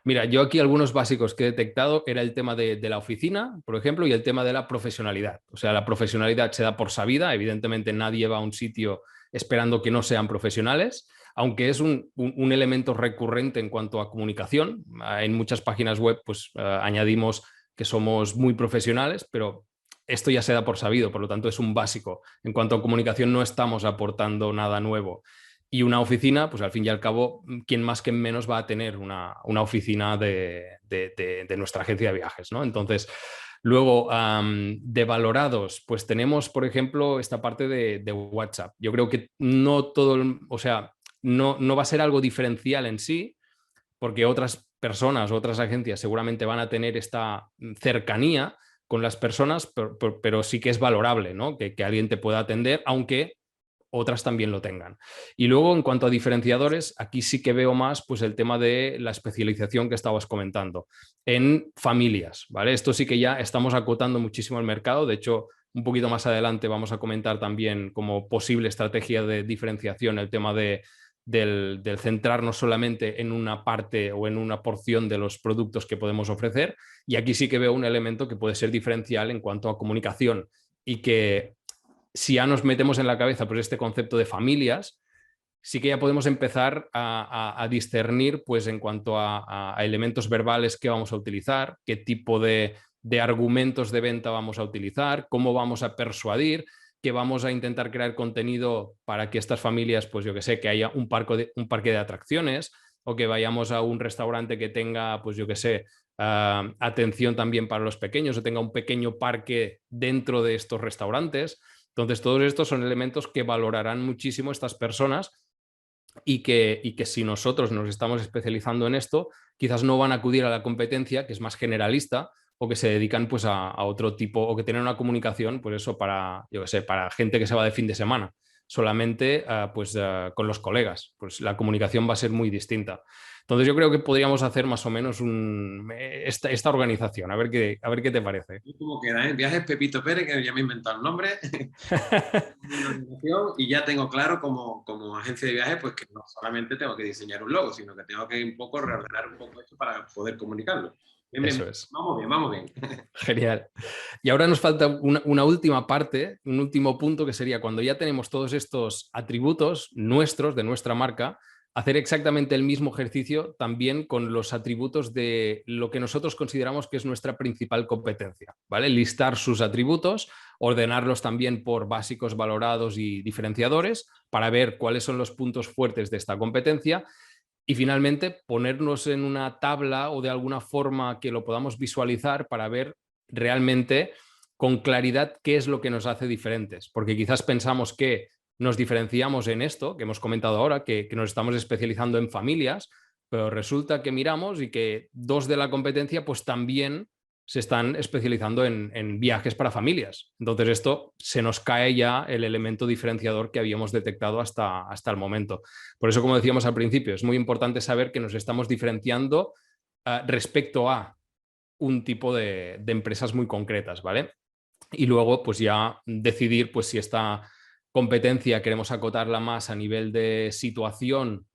Mira, yo aquí algunos básicos que he detectado era el tema de la oficina, por ejemplo, y el tema de la profesionalidad. O sea, la profesionalidad se da por sabida. Evidentemente nadie va a un sitio esperando que no sean profesionales, aunque es un elemento recurrente en cuanto a comunicación. En muchas páginas web pues añadimos que somos muy profesionales, pero esto ya se da por sabido, por lo tanto es un básico. En cuanto a comunicación no estamos aportando nada nuevo. Y una oficina, pues al fin y al cabo, quien más que menos va a tener una oficina de nuestra agencia de viajes, ¿no? Entonces, luego, de valorados, pues tenemos, por ejemplo, esta parte de WhatsApp. Yo creo que no todo, o sea, no va a ser algo diferencial en sí, porque otras personas o otras agencias seguramente van a tener esta cercanía con las personas, pero sí que es valorable, ¿no? Que alguien te pueda atender, aunque otras también lo tengan. Y luego, en cuanto a diferenciadores, aquí sí que veo más pues, el tema de la especialización que estabas comentando en familias, ¿vale? Esto sí que ya estamos acotando muchísimo el mercado. De hecho, un poquito más adelante vamos a comentar también como posible estrategia de diferenciación el tema del centrarnos solamente en una parte o en una porción de los productos que podemos ofrecer. Y aquí sí que veo un elemento que puede ser diferencial en cuanto a comunicación y que si ya nos metemos en la cabeza pues, este concepto de familias, sí que ya podemos empezar a discernir pues, en cuanto a elementos verbales que vamos a utilizar, qué tipo de argumentos de venta vamos a utilizar, cómo vamos a persuadir, que vamos a intentar crear contenido para que estas familias, pues yo que sé, que haya un parque de atracciones o que vayamos a un restaurante que tenga, pues yo que sé, atención también para los pequeños o tenga un pequeño parque dentro de estos restaurantes. Entonces, todos estos son elementos que valorarán muchísimo estas personas y que si nosotros nos estamos especializando en esto, quizás no van a acudir a la competencia, que es más generalista o que se dedican pues a otro tipo, o que tienen una comunicación, pues eso, para, yo qué sé, para gente que se va de fin de semana, solamente con los colegas, pues la comunicación va a ser muy distinta. Entonces yo creo que podríamos hacer más o menos esta organización, a ver qué te parece. ¿Cómo queda, eh? Viajes Pepito Pérez, que ya me he inventado el nombre. Y ya tengo claro como agencia de viajes, pues que no solamente tengo que diseñar un logo, sino que tengo que un poco reordenar un poco esto para poder comunicarlo. Bien, Eso es. Vamos bien, vamos bien. Genial. Y ahora nos falta una última parte, un último punto, que sería cuando ya tenemos todos estos atributos nuestros, de nuestra marca, hacer exactamente el mismo ejercicio también con los atributos de lo que nosotros consideramos que es nuestra principal competencia, ¿vale? Listar sus atributos, ordenarlos también por básicos, valorados y diferenciadores para ver cuáles son los puntos fuertes de esta competencia y finalmente ponernos en una tabla o de alguna forma que lo podamos visualizar para ver realmente con claridad qué es lo que nos hace diferentes, porque quizás pensamos que nos diferenciamos en esto, que hemos comentado ahora, que nos estamos especializando en familias, pero resulta que miramos y que dos de la competencia pues también se están especializando en viajes para familias. Entonces esto se nos cae ya el elemento diferenciador que habíamos detectado hasta el momento. Por eso, como decíamos al principio, es muy importante saber que nos estamos diferenciando respecto a un tipo de empresas muy concretas, ¿vale? Y luego pues ya decidir pues si esta competencia queremos acotarla más a nivel de situación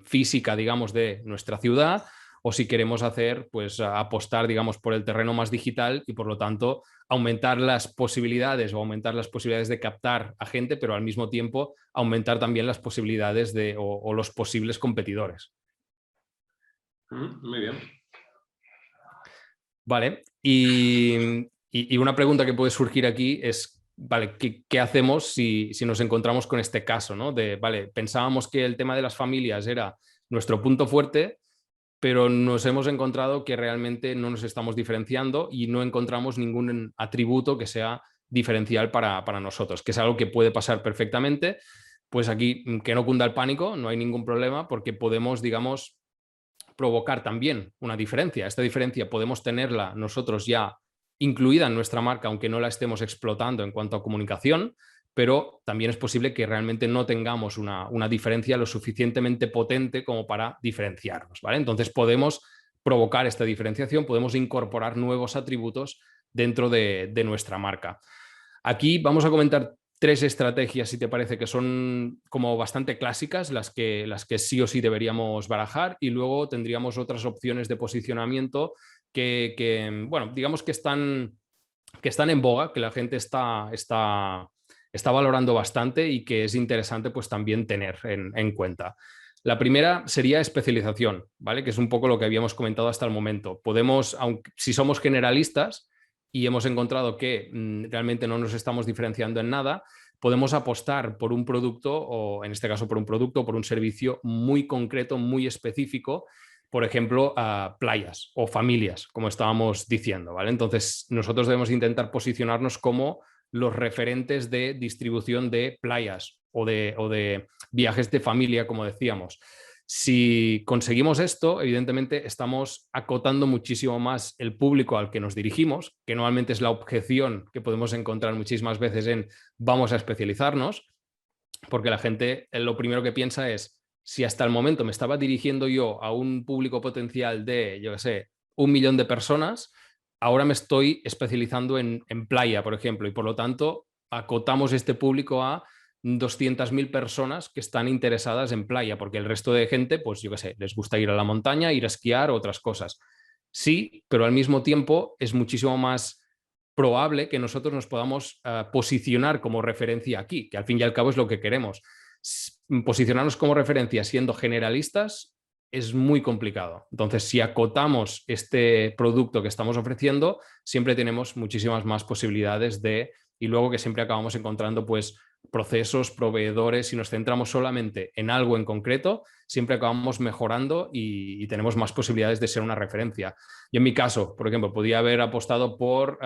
física, digamos, de nuestra ciudad, o si queremos hacer, pues apostar, digamos, por el terreno más digital y por lo tanto aumentar las posibilidades o aumentar las posibilidades de captar a gente, pero al mismo tiempo aumentar también las posibilidades o los posibles competidores. Muy bien. Vale, y una pregunta que puede surgir aquí es, vale, ¿qué hacemos si nos encontramos con este caso, ¿no? De, vale, pensábamos que el tema de las familias era nuestro punto fuerte, pero nos hemos encontrado que realmente no nos estamos diferenciando y no encontramos ningún atributo que sea diferencial para nosotros, que es algo que puede pasar perfectamente. Pues aquí que no cunda el pánico, no hay ningún problema porque podemos, digamos, provocar también una diferencia. Esta diferencia podemos tenerla nosotros ya incluida en nuestra marca, aunque no la estemos explotando en cuanto a comunicación, pero también es posible que realmente no tengamos una diferencia lo suficientemente potente como para diferenciarnos, ¿vale? Entonces podemos provocar esta diferenciación, podemos incorporar nuevos atributos dentro de nuestra marca. Aquí vamos a comentar 3 estrategias, si te parece, que son como bastante clásicas, las que sí o sí deberíamos barajar, y luego tendríamos otras opciones de posicionamiento que bueno, digamos que están en boga, que la gente está valorando bastante y que es interesante pues también tener en cuenta. La primera sería especialización, ¿vale? Que es un poco lo que habíamos comentado hasta el momento. Podemos, aunque, si somos generalistas y hemos encontrado que realmente no nos estamos diferenciando en nada, podemos apostar por un producto, o en este caso por un producto, por un servicio muy concreto, muy específico, por ejemplo, a playas o familias, como estábamos diciendo, ¿vale? Entonces, nosotros debemos intentar posicionarnos como los referentes de distribución de playas o de viajes de familia, como decíamos. Si conseguimos esto, evidentemente estamos acotando muchísimo más el público al que nos dirigimos, que normalmente es la objeción que podemos encontrar muchísimas veces en vamos a especializarnos, porque la gente lo primero que piensa es, si hasta el momento me estaba dirigiendo yo a un público potencial de, yo qué sé, 1 millón de personas, ahora me estoy especializando en playa, por ejemplo, y por lo tanto acotamos este público a 200.000 personas que están interesadas en playa, porque el resto de gente, pues yo qué sé, les gusta ir a la montaña, ir a esquiar o otras cosas. Sí, pero al mismo tiempo es muchísimo más probable que nosotros nos podamos posicionar como referencia aquí, que al fin y al cabo es lo que queremos. Posicionarnos como referencia siendo generalistas es muy complicado. Entonces, si acotamos este producto que estamos ofreciendo, siempre tenemos muchísimas más posibilidades y luego que siempre acabamos encontrando pues procesos, proveedores, si nos centramos solamente en algo en concreto, siempre acabamos mejorando y tenemos más posibilidades de ser una referencia. Y en mi caso, por ejemplo, podía haber apostado por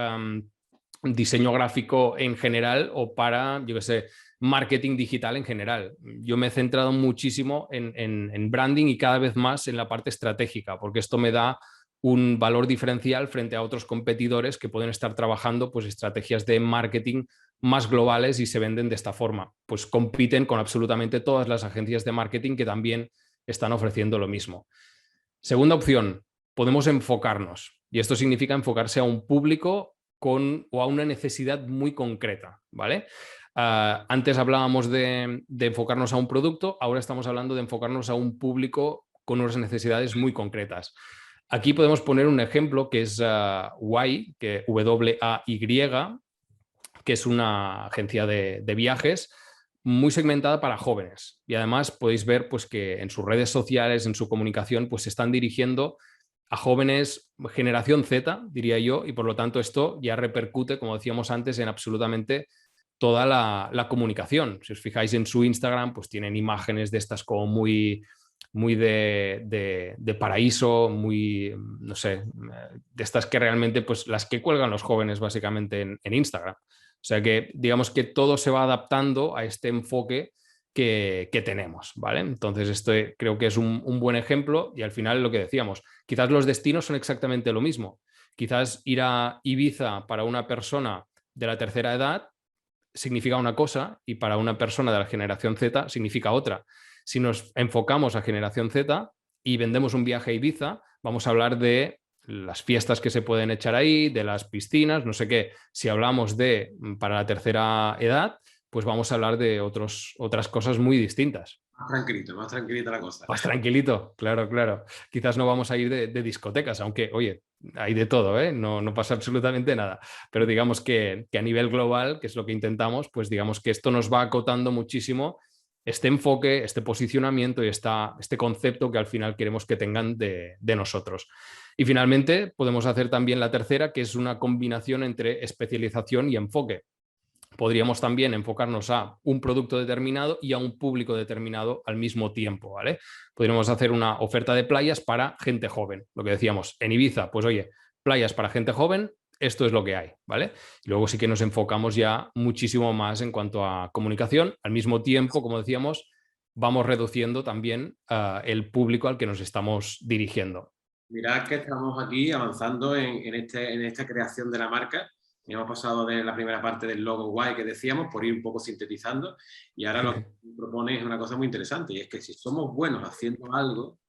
diseño gráfico en general o para, yo qué sé, marketing digital en general. Yo me he centrado muchísimo en branding y cada vez más en la parte estratégica, porque esto me da un valor diferencial frente a otros competidores que pueden estar trabajando pues, estrategias de marketing más globales y se venden de esta forma. Pues compiten con absolutamente todas las agencias de marketing que también están ofreciendo lo mismo. Segunda opción, podemos enfocarnos. Y esto significa enfocarse a un público o a una necesidad muy concreta, ¿vale? Antes hablábamos de enfocarnos a un producto, ahora estamos hablando de enfocarnos a un público con unas necesidades muy concretas. Aquí podemos poner un ejemplo que es WAY, W-A-Y, que es una agencia de viajes muy segmentada para jóvenes. Y además podéis ver pues, que en sus redes sociales, en su comunicación, pues se están dirigiendo a jóvenes generación Z, diría yo, y por lo tanto esto ya repercute, como decíamos antes, en absolutamente toda la comunicación. Si os fijáis en su Instagram, pues tienen imágenes de estas como muy de paraíso, muy, no sé, de estas que realmente, pues las que cuelgan los jóvenes básicamente en Instagram. O sea que digamos que todo se va adaptando a este enfoque que tenemos, ¿vale? Entonces esto creo que es un buen ejemplo y al final lo que decíamos, quizás los destinos son exactamente lo mismo. Quizás ir a Ibiza para una persona de la tercera edad significa una cosa y para una persona de la generación Z significa otra. Si nos enfocamos a generación Z y vendemos un viaje a Ibiza, vamos a hablar de las fiestas que se pueden echar ahí, de las piscinas, no sé qué. Si hablamos de para la tercera edad, pues vamos a hablar de otras cosas muy distintas. Más tranquilita la cosa. Más tranquilito, claro, claro. Quizás no vamos a ir de discotecas, aunque, oye, hay de todo, ¿eh? No pasa absolutamente nada. Pero digamos que a nivel global, que es lo que intentamos, pues digamos que esto nos va acotando muchísimo este enfoque, este posicionamiento y este concepto que al final queremos que tengan de nosotros. Y finalmente podemos hacer también la tercera, que es una combinación entre especialización y enfoque. Podríamos también enfocarnos a un producto determinado y a un público determinado al mismo tiempo, ¿vale? Podríamos hacer una oferta de playas para gente joven. Lo que decíamos, en Ibiza, pues oye, playas para gente joven, esto es lo que hay, ¿vale? Y luego sí que nos enfocamos ya muchísimo más en cuanto a comunicación. Al mismo tiempo, como decíamos, vamos reduciendo también el público al que nos estamos dirigiendo. Mirad que estamos aquí avanzando en esta creación de la marca. Y hemos pasado de la primera parte del logo guay que decíamos, por ir un poco sintetizando, y ahora lo que propone es una cosa muy interesante, y es que si somos buenos haciendo algo,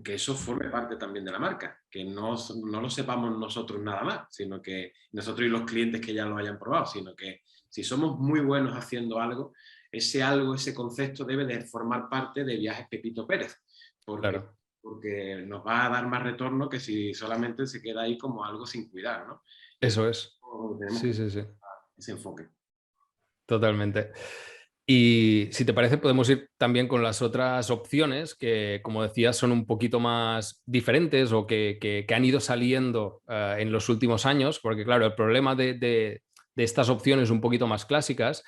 que eso forme parte también de la marca, que no lo sepamos nosotros nada más, sino que nosotros y los clientes que ya lo hayan probado, sino que si somos muy buenos haciendo algo, ese concepto debe de formar parte de Viajes Pepito Pérez, porque nos va a dar más retorno que si solamente se queda ahí como algo sin cuidar, ¿no? Eso es. Sí. Ese enfoque. Totalmente. Y si te parece, podemos ir también con las otras opciones que, como decías, son un poquito más diferentes o que han ido saliendo en los últimos años, porque claro, el problema de estas opciones un poquito más clásicas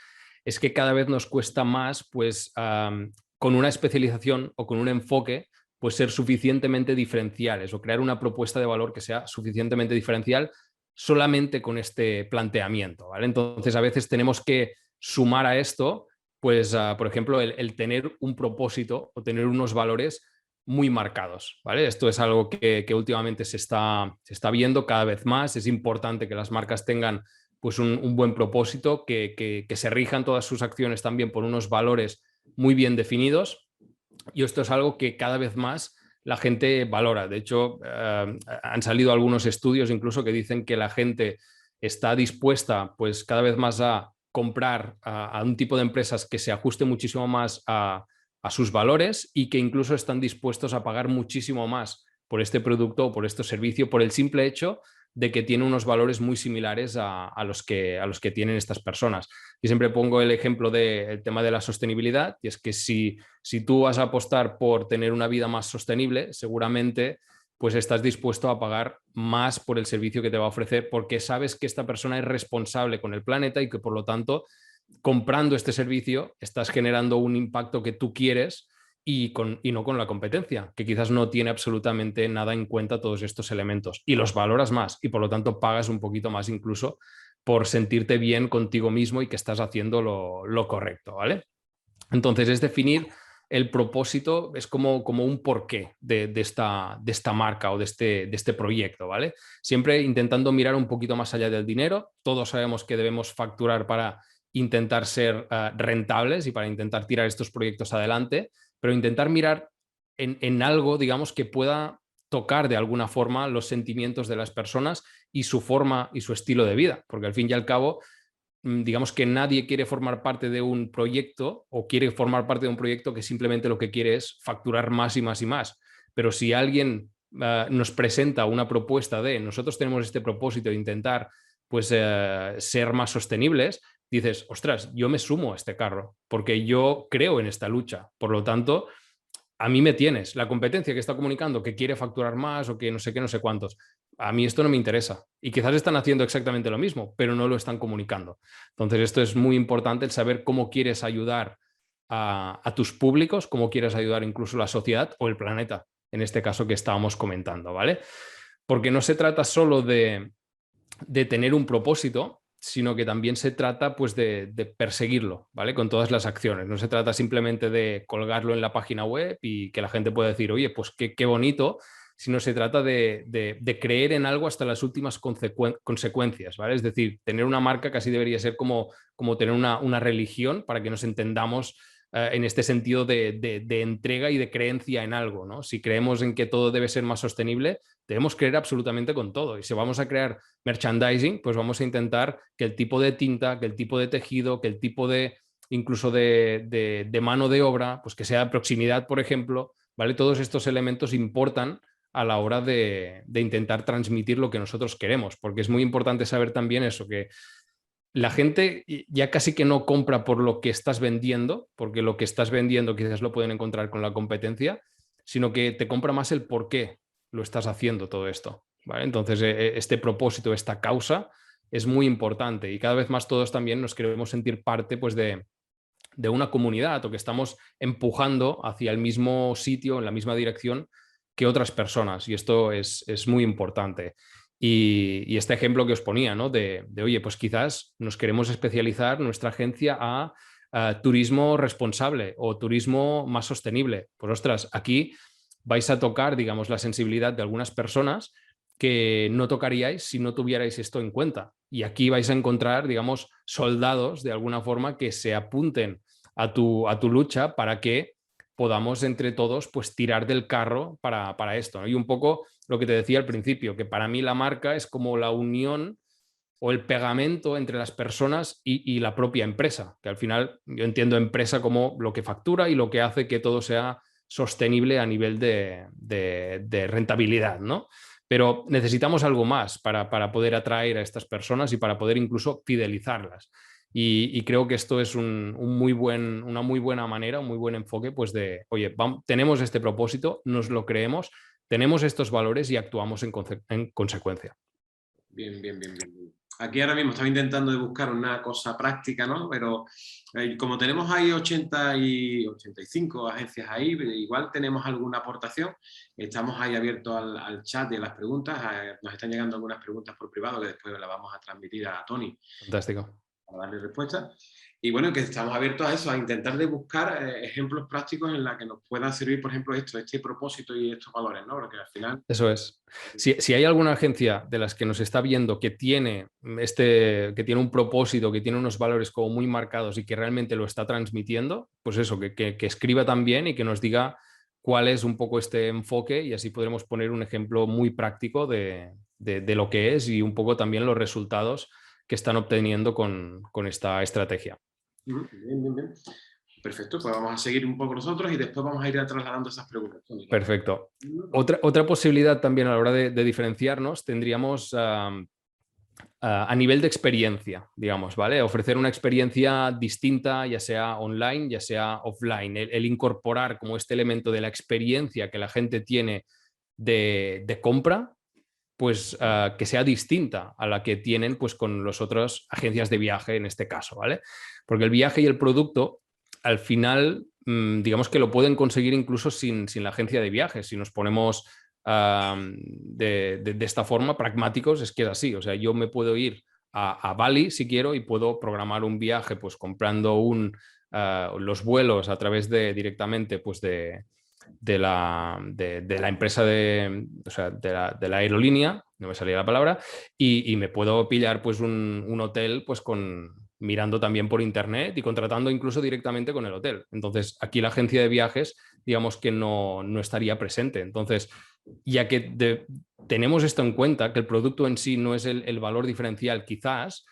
es que cada vez nos cuesta más, pues, con una especialización o con un enfoque, pues ser suficientemente diferenciales o crear una propuesta de valor que sea suficientemente diferencial solamente con este planteamiento, ¿vale? Entonces, a veces tenemos que sumar a esto, pues, por ejemplo, el tener un propósito o tener unos valores muy marcados, ¿vale? Esto es algo que últimamente se está viendo cada vez más. Es importante que las marcas tengan pues, un buen propósito, que se rijan todas sus acciones también por unos valores muy bien definidos. Y esto es algo que cada vez más la gente valora. De hecho, han salido algunos estudios incluso que dicen que la gente está dispuesta pues cada vez más a comprar a un tipo de empresas que se ajuste muchísimo más a sus valores y que incluso están dispuestos a pagar muchísimo más por este producto o por este servicio por el simple hecho de que tiene unos valores muy similares a los que tienen estas personas. Y siempre pongo el ejemplo del tema de la sostenibilidad, y es que si tú vas a apostar por tener una vida más sostenible, seguramente pues estás dispuesto a pagar más por el servicio que te va a ofrecer porque sabes que esta persona es responsable con el planeta y que por lo tanto, comprando este servicio, estás generando un impacto que tú quieres y no con la competencia, que quizás no tiene absolutamente nada en cuenta todos estos elementos y los valoras más y por lo tanto pagas un poquito más incluso por sentirte bien contigo mismo y que estás haciendo lo correcto, ¿vale? Entonces es definir el propósito es como un porqué de esta marca o de este proyecto, ¿vale? Siempre intentando mirar un poquito más allá del dinero. Todos sabemos que debemos facturar para intentar ser rentables y para intentar tirar estos proyectos adelante, pero intentar mirar en algo, digamos, que pueda tocar de alguna forma los sentimientos de las personas y su forma y su estilo de vida, porque al fin y al cabo, digamos que nadie quiere formar parte de un proyecto o quiere formar parte de un proyecto que simplemente lo que quiere es facturar más y más y más. Pero si alguien nos presenta una propuesta de nosotros tenemos este propósito de intentar pues, ser más sostenibles, dices, ostras, yo me sumo a este carro porque yo creo en esta lucha. Por lo tanto, a mí me tienes. La competencia que está comunicando que quiere facturar más o que no sé qué, no sé cuántos. A mí esto no me interesa. Y quizás están haciendo exactamente lo mismo, pero no lo están comunicando. Entonces, esto es muy importante, el saber cómo quieres ayudar a tus públicos, cómo quieres ayudar incluso a la sociedad o el planeta, en este caso que estábamos comentando, ¿vale? Porque no se trata solo de tener un propósito, sino que también se trata pues de perseguirlo, ¿vale? Con todas las acciones. No se trata simplemente de colgarlo en la página web y que la gente pueda decir, oye, pues qué bonito, sino se trata de creer en algo hasta las últimas consecuencias, ¿vale? Es decir, tener una marca casi debería ser como tener una religión para que nos entendamos en este sentido de entrega y de creencia en algo, ¿no? Si creemos en que todo debe ser más sostenible, debemos creer absolutamente con todo. Y si vamos a crear merchandising, pues vamos a intentar que el tipo de tinta, que el tipo de tejido, que el tipo de incluso de mano de obra, pues que sea de proximidad, por ejemplo, ¿vale? Todos estos elementos importan a la hora de intentar transmitir lo que nosotros queremos, porque es muy importante saber también eso, que la gente ya casi que no compra por lo que estás vendiendo, porque lo que estás vendiendo quizás lo pueden encontrar con la competencia, sino que te compra más el por qué lo estás haciendo todo esto, ¿vale? Entonces, este propósito, esta causa es muy importante y cada vez más todos también nos queremos sentir parte pues, de una comunidad o que estamos empujando hacia el mismo sitio, en la misma dirección que otras personas y esto es muy importante. Y este ejemplo que os ponía, ¿no? Oye, pues quizás nos queremos especializar nuestra agencia a turismo responsable o turismo más sostenible. Pues ostras, aquí vais a tocar, digamos, la sensibilidad de algunas personas que no tocaríais si no tuvierais esto en cuenta. Y aquí vais a encontrar, digamos, soldados de alguna forma que se apunten a tu lucha para que podamos entre todos pues tirar del carro para esto, ¿no? Y un poco lo que te decía al principio, que para mí la marca es como la unión o el pegamento entre las personas y la propia empresa, que al final yo entiendo empresa como lo que factura y lo que hace que todo sea sostenible a nivel de rentabilidad, ¿no? Pero necesitamos algo más para poder atraer a estas personas y para poder incluso fidelizarlas. Y creo que esto es una muy buena manera, un muy buen enfoque, pues de, oye, tenemos este propósito, nos lo creemos, tenemos estos valores y actuamos en consecuencia. Bien, bien, bien, bien. Aquí ahora mismo estaba intentando de buscar una cosa práctica, ¿no? Pero como tenemos ahí 80 y 85 agencias ahí, igual tenemos alguna aportación. Estamos ahí abiertos al chat de las preguntas. Nos están llegando algunas preguntas por privado que después las vamos a transmitir a Tony. Fantástico. Para darle respuesta. Y bueno, que estamos abiertos a eso, a intentar de buscar ejemplos prácticos en los que nos puedan servir, por ejemplo, este propósito y estos valores, ¿no? Porque al final... Eso es. Si hay alguna agencia de las que nos está viendo que tiene un propósito, que tiene unos valores como muy marcados y que realmente lo está transmitiendo, pues eso, que escriba también y que nos diga cuál es un poco este enfoque y así podremos poner un ejemplo muy práctico de lo que es y un poco también los resultados que están obteniendo con esta estrategia. Bien, bien, bien. Perfecto, pues vamos a seguir un poco nosotros y después vamos a ir trasladando esas preguntas. Perfecto. Otra posibilidad también a la hora de diferenciarnos tendríamos a nivel de experiencia, digamos, ¿vale? Ofrecer una experiencia distinta, ya sea online, ya sea offline. El incorporar como este elemento de la experiencia que la gente tiene de compra, pues que sea distinta a la que tienen pues con las otras agencias de viaje en este caso, ¿vale? Porque el viaje y el producto al final digamos que lo pueden conseguir incluso sin la agencia de viajes. Si nos ponemos de esta forma pragmáticos, es que es así, o sea, yo me puedo ir a Bali si quiero y puedo programar un viaje pues comprando un los vuelos a través de directamente pues de la empresa o sea, de la aerolínea, no me salía la palabra, y me puedo pillar pues un hotel pues mirando también por internet y contratando incluso directamente con el hotel. Entonces, aquí la agencia de viajes, digamos que no estaría presente. Entonces, ya que tenemos esto en cuenta, que el producto en sí no es el valor diferencial quizás,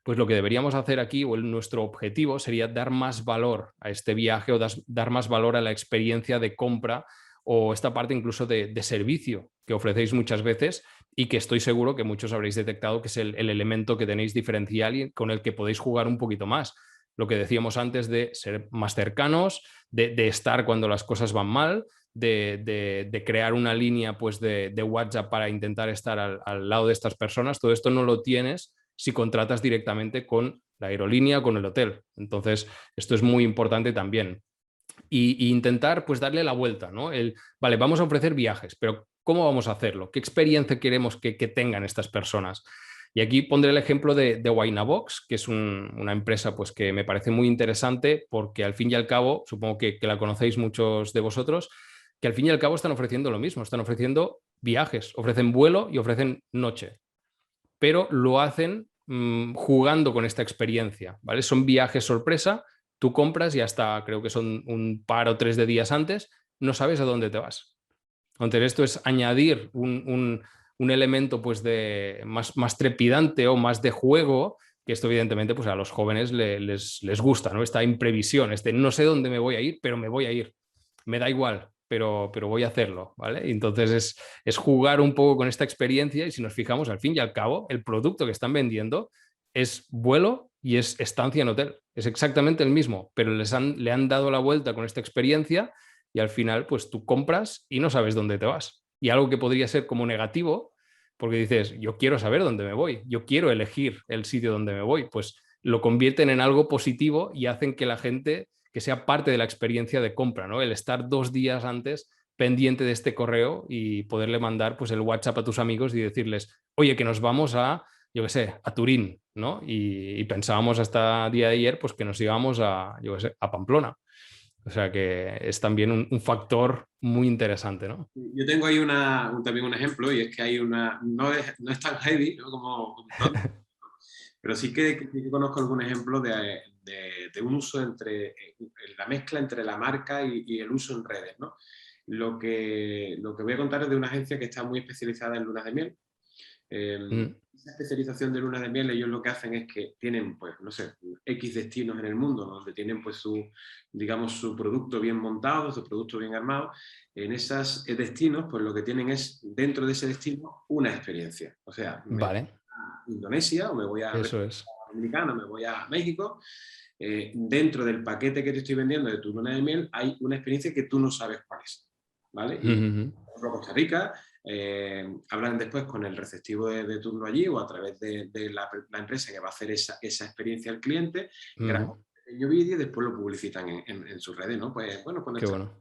pues lo que deberíamos hacer aquí, o nuestro objetivo, sería dar más valor a este viaje o dar más valor a la experiencia de compra o esta parte incluso de servicio que ofrecéis muchas veces y que estoy seguro que muchos habréis detectado que es el elemento que tenéis diferencial y con el que podéis jugar un poquito más. Lo que decíamos antes de ser más cercanos, de estar cuando las cosas van mal, de crear una línea pues, de WhatsApp para intentar estar al lado de estas personas. Todo esto no lo tienes si contratas directamente con la aerolínea o con el hotel. Entonces, esto es muy importante también. Y intentar pues darle la vuelta, ¿no? Vale, vamos a ofrecer viajes, pero ¿cómo vamos a hacerlo? ¿Qué experiencia queremos que tengan estas personas? Y aquí pondré el ejemplo de Winabox, que es una empresa pues, que me parece muy interesante porque al fin y al cabo, supongo que la conocéis muchos de vosotros, que al fin y al cabo están ofreciendo lo mismo, están ofreciendo viajes, ofrecen vuelo y ofrecen noche, pero lo hacen jugando con esta experiencia, ¿vale? Son viajes sorpresa, tú compras y hasta creo que son un par o 3 de días antes, no sabes a dónde te vas. Entonces esto es añadir un elemento pues más trepidante o más de juego, que esto evidentemente pues a los jóvenes les gusta, ¿no? Esta imprevisión, no sé dónde me voy a ir, pero me voy a ir. Me da igual, pero voy a hacerlo, ¿vale? Y entonces es jugar un poco con esta experiencia y si nos fijamos, al fin y al cabo, el producto que están vendiendo es vuelo y es estancia en hotel. Es exactamente el mismo, pero le han dado la vuelta con esta experiencia y al final pues tú compras y no sabes dónde te vas. Y algo que podría ser como negativo, porque dices, yo quiero saber dónde me voy, yo quiero elegir el sitio donde me voy, pues lo convierten en algo positivo y hacen que la gente que sea parte de la experiencia de compra, ¿no? El estar 2 días antes pendiente de este correo y poderle mandar pues, el WhatsApp a tus amigos y decirles, oye, que nos vamos yo qué sé, a Turín, ¿no? Y pensábamos hasta el día de ayer pues, que nos íbamos yo qué sé, a Pamplona. O sea que es también un factor muy interesante, ¿no? Yo tengo ahí también un ejemplo y es que hay no es tan heavy, ¿no? como pero sí que conozco algún ejemplo de un uso entre la mezcla entre la marca y el uso en redes, ¿no? Lo que voy a contar es de una agencia que está muy especializada en lunas de miel. Esa especialización de lunas de miel, ellos lo que hacen es que tienen, pues, no sé, X destinos en el mundo, ¿no? Donde tienen, pues, digamos, su producto bien montado, su producto bien armado. En esos destinos, pues, lo que tienen es, dentro de ese destino, una experiencia. O sea, vale. A Indonesia o me voy a Eso es. Dominicana, me voy a México. Dentro del paquete que te estoy vendiendo de tu luna de miel hay una experiencia que tú no sabes cuál es, ¿vale? Y por ejemplo, Costa Rica, hablan después con el receptivo de turno allí o a través de la empresa que va a hacer esa experiencia al cliente, graban un pequeño vídeo y después lo publicitan en sus redes, ¿no? Pues bueno, con esta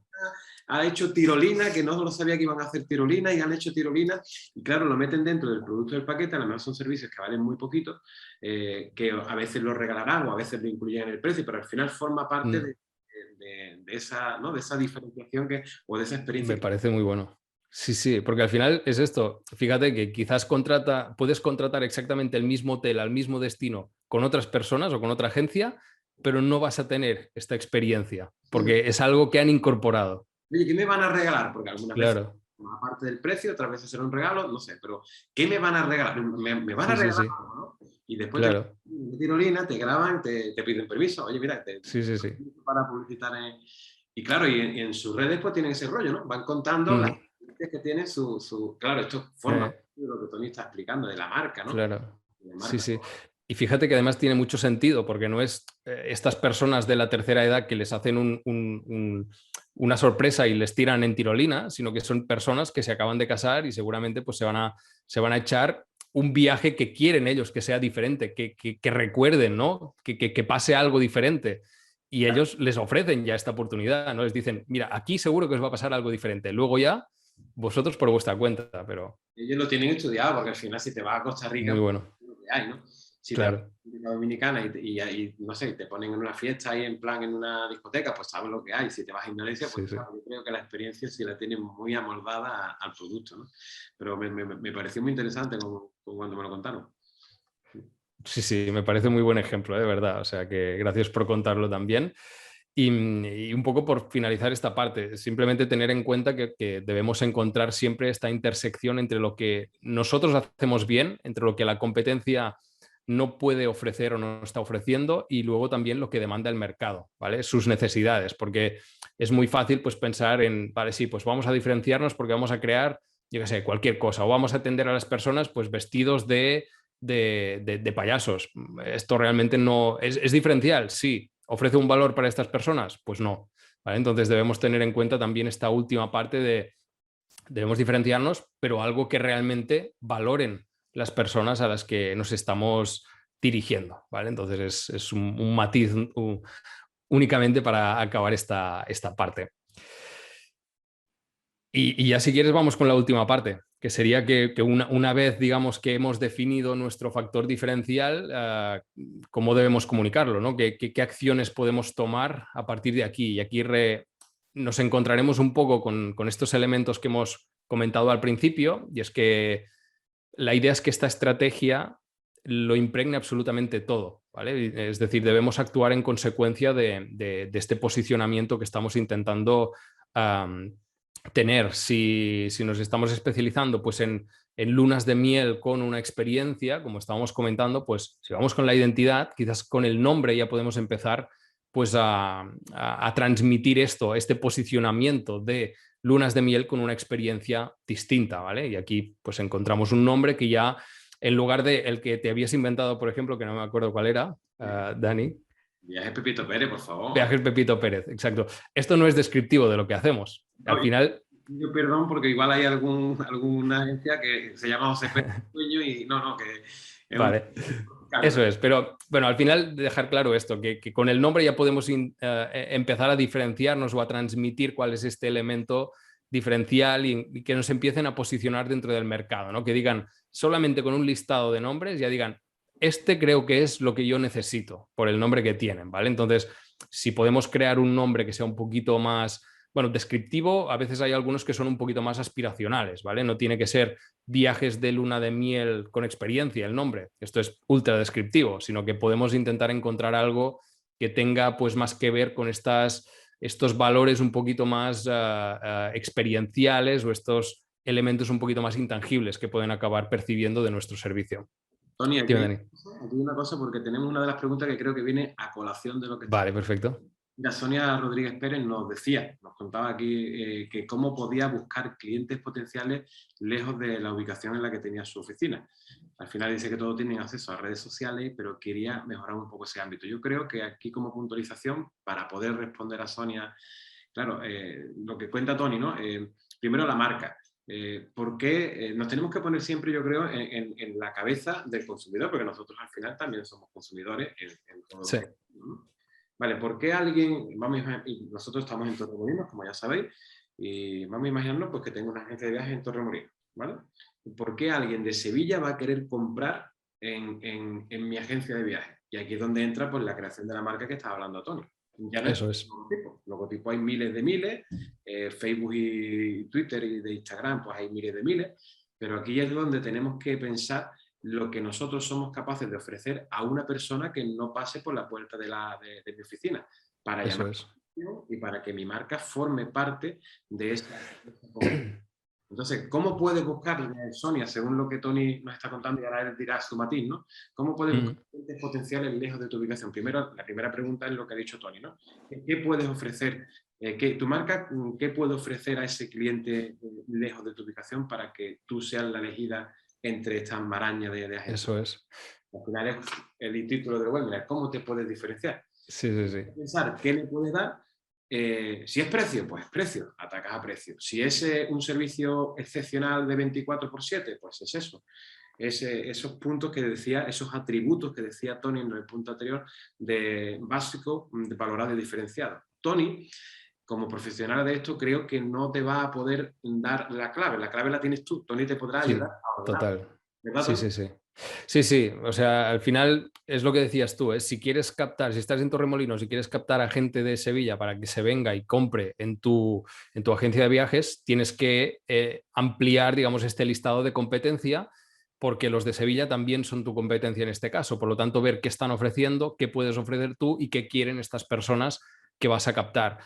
ha hecho tirolina, que no lo sabía que iban a hacer tirolina y han hecho tirolina y claro, lo meten dentro del producto del paquete, a lo mejor son servicios que valen muy poquito, que a veces lo regalarán o a veces lo incluyen en el precio, pero al final forma parte de esa, ¿no? De esa diferenciación o de esa experiencia. Me parece muy bueno. Sí, sí, porque al final es esto. Fíjate que quizás puedes contratar exactamente el mismo hotel al mismo destino con otras personas o con otra agencia, pero no vas a tener esta experiencia porque es algo que han incorporado. Oye, ¿qué me van a regalar? Porque algunas veces, aparte del precio, otras veces será un regalo, no sé, pero ¿qué me van a regalar? Me van a regalar algo, ¿no? Y después de tirolina te graban, te piden permiso. Oye, mira, para publicitar y claro, y en sus redes pues tienen ese rollo, ¿no? Van contando las experiencias que tiene claro, esto forma de lo que Tony está explicando, de la marca, ¿no? Claro, sí, sí. Y fíjate que además tiene mucho sentido porque no es estas personas de la tercera edad que les hacen una sorpresa y les tiran en tirolina, sino que son personas que se acaban de casar y seguramente pues, se van a echar un viaje que quieren ellos, que sea diferente, que recuerden, ¿no? Que pase algo diferente. Y ellos les ofrecen ya esta oportunidad, ¿no? Les dicen, mira, aquí seguro que os va a pasar algo diferente. Luego ya, vosotros por vuestra cuenta, pero... Ellos lo tienen estudiado porque al final si te vas a Costa Rica... Muy bueno. Lo que hay, ¿no? Si Claro. te vas a República Dominicana y, no sé, te ponen en una fiesta ahí en plan en una discoteca, pues sabes lo que hay. Si te vas a Indonesia, pues Sí, sí. claro, yo creo que la experiencia sí la tienen muy amoldada al producto, ¿no? Pero me pareció muy interesante cuando me lo contaron. Sí, sí, me parece muy buen ejemplo, de verdad. O sea que gracias por contarlo también. Y un poco por finalizar esta parte, simplemente tener en cuenta que debemos encontrar siempre esta intersección entre lo que nosotros hacemos bien, entre lo que la competencia no puede ofrecer o no está ofreciendo, y luego también lo que demanda el mercado, ¿vale? Sus necesidades, porque es muy fácil pues pensar en, vale, sí, pues vamos a diferenciarnos porque vamos a crear, yo qué sé, cualquier cosa, o vamos a atender a las personas pues vestidos de payasos. Esto realmente no es diferencial, sí. ¿Ofrece un valor para estas personas? Pues no. ¿Vale? Entonces debemos tener en cuenta también esta última parte de debemos diferenciarnos, pero algo que realmente valoren las personas a las que nos estamos dirigiendo. ¿Vale? Entonces es un matiz únicamente para acabar esta parte. Y ya si quieres vamos con la última parte, que sería que una vez, digamos, que hemos definido nuestro factor diferencial, ¿cómo debemos comunicarlo? ¿No? ¿Qué acciones podemos tomar a partir de aquí? Y aquí nos encontraremos un poco con estos elementos que hemos comentado al principio, y es que la idea es que esta estrategia lo impregne absolutamente todo, ¿vale? Es decir, debemos actuar en consecuencia de este posicionamiento que estamos intentando tener. Si nos estamos especializando pues en lunas de miel con una experiencia, como estábamos comentando, pues si vamos con la identidad, quizás con el nombre ya podemos empezar pues a transmitir este posicionamiento de lunas de miel con una experiencia distinta, ¿vale? Y aquí pues encontramos un nombre que ya, en lugar de el que te habías inventado, por ejemplo, que no me acuerdo cuál era, Dani. Viajes Pepito Pérez, por favor. Viajes Pepito Pérez, exacto. Esto no es descriptivo de lo que hacemos. No, Al final... Yo perdón, porque igual hay alguna agencia que se llama José Pérez Dueño y no, que... Vale, eso es. Pero bueno, al final dejar claro esto, que con el nombre ya podemos empezar a diferenciarnos o a transmitir cuál es este elemento diferencial y que nos empiecen a posicionar dentro del mercado, ¿no? Que digan, solamente con un listado de nombres, ya digan, este creo que es lo que yo necesito por el nombre que tienen, ¿vale? Entonces, si podemos crear un nombre que sea un poquito más, bueno, descriptivo, a veces hay algunos que son un poquito más aspiracionales, ¿vale? No tiene que ser viajes de luna de miel con experiencia el nombre, esto es ultra descriptivo, sino que podemos intentar encontrar algo que tenga pues más que ver con estos valores un poquito más experienciales o estos elementos un poquito más intangibles que pueden acabar percibiendo de nuestro servicio. Tony, aquí Dime, Dani. hay una cosa, porque tenemos una de las preguntas que creo que viene a colación de lo que... Vale, perfecto. Mira, Sonia Rodríguez Pérez nos contaba aquí que cómo podía buscar clientes potenciales lejos de la ubicación en la que tenía su oficina. Al final dice que todos tienen acceso a redes sociales, pero quería mejorar un poco ese ámbito. Yo creo que aquí, como puntualización, para poder responder a Sonia, claro, lo que cuenta Tony, ¿no? Primero la marca. Porque nos tenemos que poner siempre, yo creo, en la cabeza del consumidor, porque nosotros al final también somos consumidores en todo Sí. lo que, ¿no? Vale, ¿por qué alguien, nosotros estamos en Torremolinos, como ya sabéis, y vamos a imaginarnos pues, que tengo una agencia de viajes en Torremolinos, ¿vale? ¿Por qué alguien de Sevilla va a querer comprar en mi agencia de viajes? Y aquí es donde entra pues, la creación de la marca que estaba hablando Tony. Ya no Eso es. Logotipos hay miles de miles, Facebook y Twitter y de Instagram pues hay miles de miles, pero aquí es donde tenemos que pensar lo que nosotros somos capaces de ofrecer a una persona que no pase por la puerta de mi oficina para Eso llamar es. y para que mi marca forme parte de esta. Entonces, ¿cómo puedes buscar, Sonia, según lo que Tony nos está contando y ahora él dirá su matiz, ¿no? ¿Cómo puedes buscar clientes potenciales lejos de tu ubicación? Primero, la primera pregunta es lo que ha dicho Tony, ¿no? ¿Qué puedes ofrecer? ¿Tu marca qué puede ofrecer a ese cliente lejos de tu ubicación para que tú seas la elegida entre esta maraña de agencias? Eso es. Al final es el título del webinar, ¿cómo te puedes diferenciar? Sí. Pensar qué le puedes dar. Si es precio, pues precio, atacas a precio. Si es un servicio excepcional de 24/7, pues es eso. Esos puntos que decía, esos atributos que decía Tony en el punto anterior de básico, de valorado y diferenciado. Tony, como profesional de esto, creo que no te va a poder dar la clave. La clave la tienes tú. Tony te podrá ayudar a ordenar. Total. ¿Verdad, Sí, Tony? sí. Sí, sí, o sea, al final es lo que decías tú, ¿eh? Si quieres captar, si estás en Torremolinos y quieres captar a gente de Sevilla para que se venga y compre en tu agencia de viajes, tienes que ampliar, digamos, este listado de competencia, porque los de Sevilla también son tu competencia en este caso. Por lo tanto, ver qué están ofreciendo, qué puedes ofrecer tú y qué quieren estas personas que vas a captar.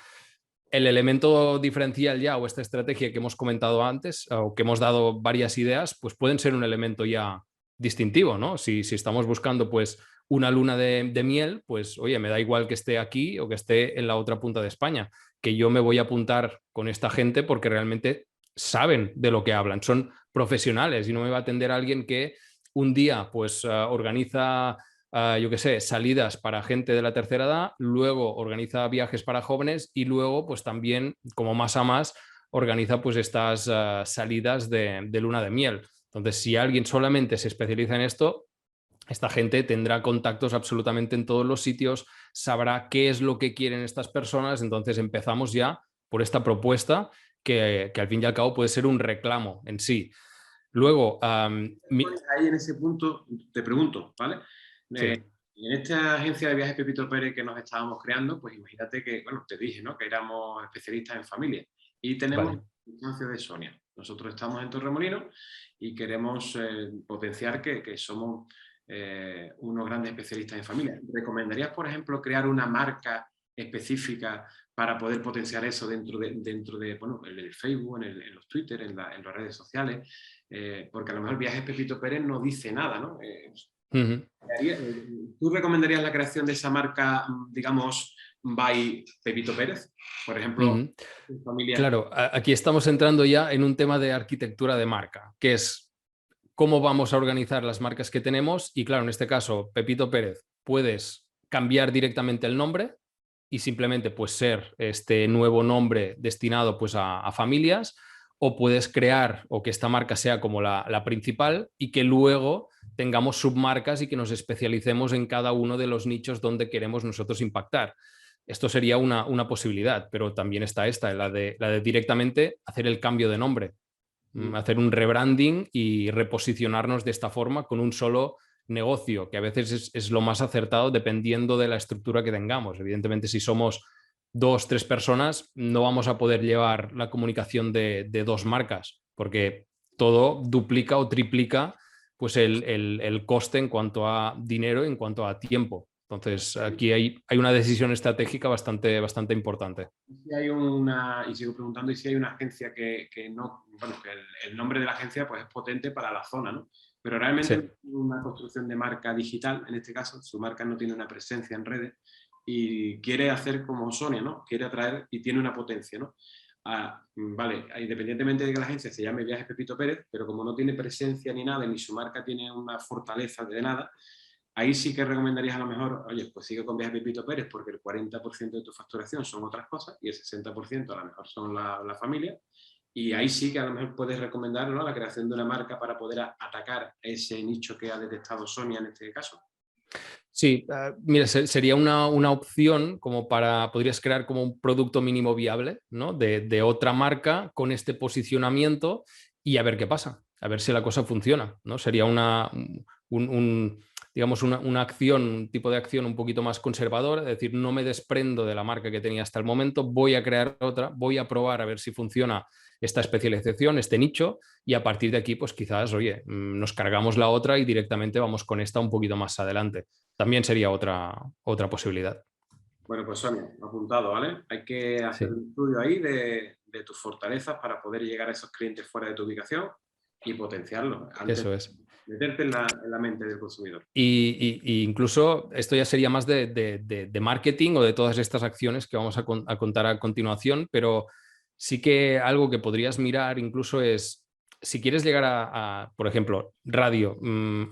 El elemento diferencial ya o esta estrategia que hemos comentado antes o que hemos dado varias ideas, pues pueden ser un elemento ya distintivo, ¿no? Si estamos buscando pues una luna de miel, pues oye, me da igual que esté aquí o que esté en la otra punta de España, que yo me voy a apuntar con esta gente porque realmente saben de lo que hablan, son profesionales y no me va a atender alguien que un día pues organiza yo qué sé, salidas para gente de la tercera edad, luego organiza viajes para jóvenes y luego pues también, como más a más, organiza pues estas salidas de luna de miel. Entonces, si alguien solamente se especializa en esto, esta gente tendrá contactos absolutamente en todos los sitios, sabrá qué es lo que quieren estas personas, entonces empezamos ya por esta propuesta que al fin y al cabo puede ser un reclamo en sí. Luego, ahí en ese punto te pregunto, ¿vale? sí. En esta agencia de viajes Pepito Pérez que nos estábamos creando, pues imagínate que, bueno, te dije, ¿no? Que éramos especialistas en familia y tenemos el negocio de Sonia. Nosotros estamos en Torremolinos y queremos potenciar que somos unos grandes especialistas en familia. ¿Recomendarías, por ejemplo, crear una marca específica para poder potenciar eso dentro de bueno, en el Facebook, en los Twitter, en las redes sociales? Porque a lo mejor Viajes Pepito Pérez no dice nada, ¿no? ¿Tú recomendarías la creación de esa marca, digamos, by Pepito Pérez? Por ejemplo, familia... Claro, aquí estamos entrando ya en un tema de arquitectura de marca, que es cómo vamos a organizar las marcas que tenemos y claro, en este caso, Pepito Pérez, puedes cambiar directamente el nombre y simplemente pues ser este nuevo nombre destinado pues a familias, o puedes crear o que esta marca sea como la principal y que luego tengamos submarcas y que nos especialicemos en cada uno de los nichos donde queremos nosotros impactar. Esto sería una posibilidad, pero también está esta, la de directamente hacer el cambio de nombre, hacer un rebranding y reposicionarnos de esta forma con un solo negocio, que a veces es lo más acertado dependiendo de la estructura que tengamos. Evidentemente, si somos 2, 3 personas, no vamos a poder llevar la comunicación de 2 marcas, porque todo duplica o triplica pues el coste en cuanto a dinero, en cuanto a tiempo. Entonces, aquí hay una decisión estratégica bastante importante. Y sigo preguntando, ¿y si hay una agencia que no, bueno, que el nombre de la agencia pues, es potente para la zona, ¿no? Pero realmente sí. Una construcción de marca digital, en este caso, su marca no tiene una presencia en redes y quiere hacer como Sonia, ¿no? Quiere atraer y tiene una potencia, ¿no? Vale, independientemente de que la agencia se llame Viajes Pepito Pérez, pero como no tiene presencia ni nada, ni su marca tiene una fortaleza de nada, ahí sí que recomendarías a lo mejor, oye, pues sigue con Viajes Pepito Pérez porque el 40% de tu facturación son otras cosas y el 60% a lo mejor son la familia. Y ahí sí que a lo mejor puedes recomendar, ¿no?, la creación de una marca para poder atacar ese nicho que ha detectado Sonia en este caso. Sí, mira, sería una opción como podrías crear como un producto mínimo viable, ¿no?, de otra marca con este posicionamiento y a ver qué pasa, a ver si la cosa funciona, ¿no? Sería digamos, una acción, un tipo de acción un poquito más conservadora, es decir, no me desprendo de la marca que tenía hasta el momento, voy a crear otra, voy a probar a ver si funciona esta especialización, este nicho, y a partir de aquí, pues quizás, oye, nos cargamos la otra y directamente vamos con esta un poquito más adelante. También sería otra posibilidad. Bueno, pues Sonia, apuntado, ¿vale? Hay que hacer un estudio ahí de tus fortalezas para poder llegar a esos clientes fuera de tu ubicación y potenciarlos. Eso es. Meterte en la mente del consumidor. Y incluso esto ya sería más de marketing o de todas estas acciones que vamos a contar a continuación, pero sí que algo que podrías mirar incluso es, si quieres llegar a por ejemplo, Radio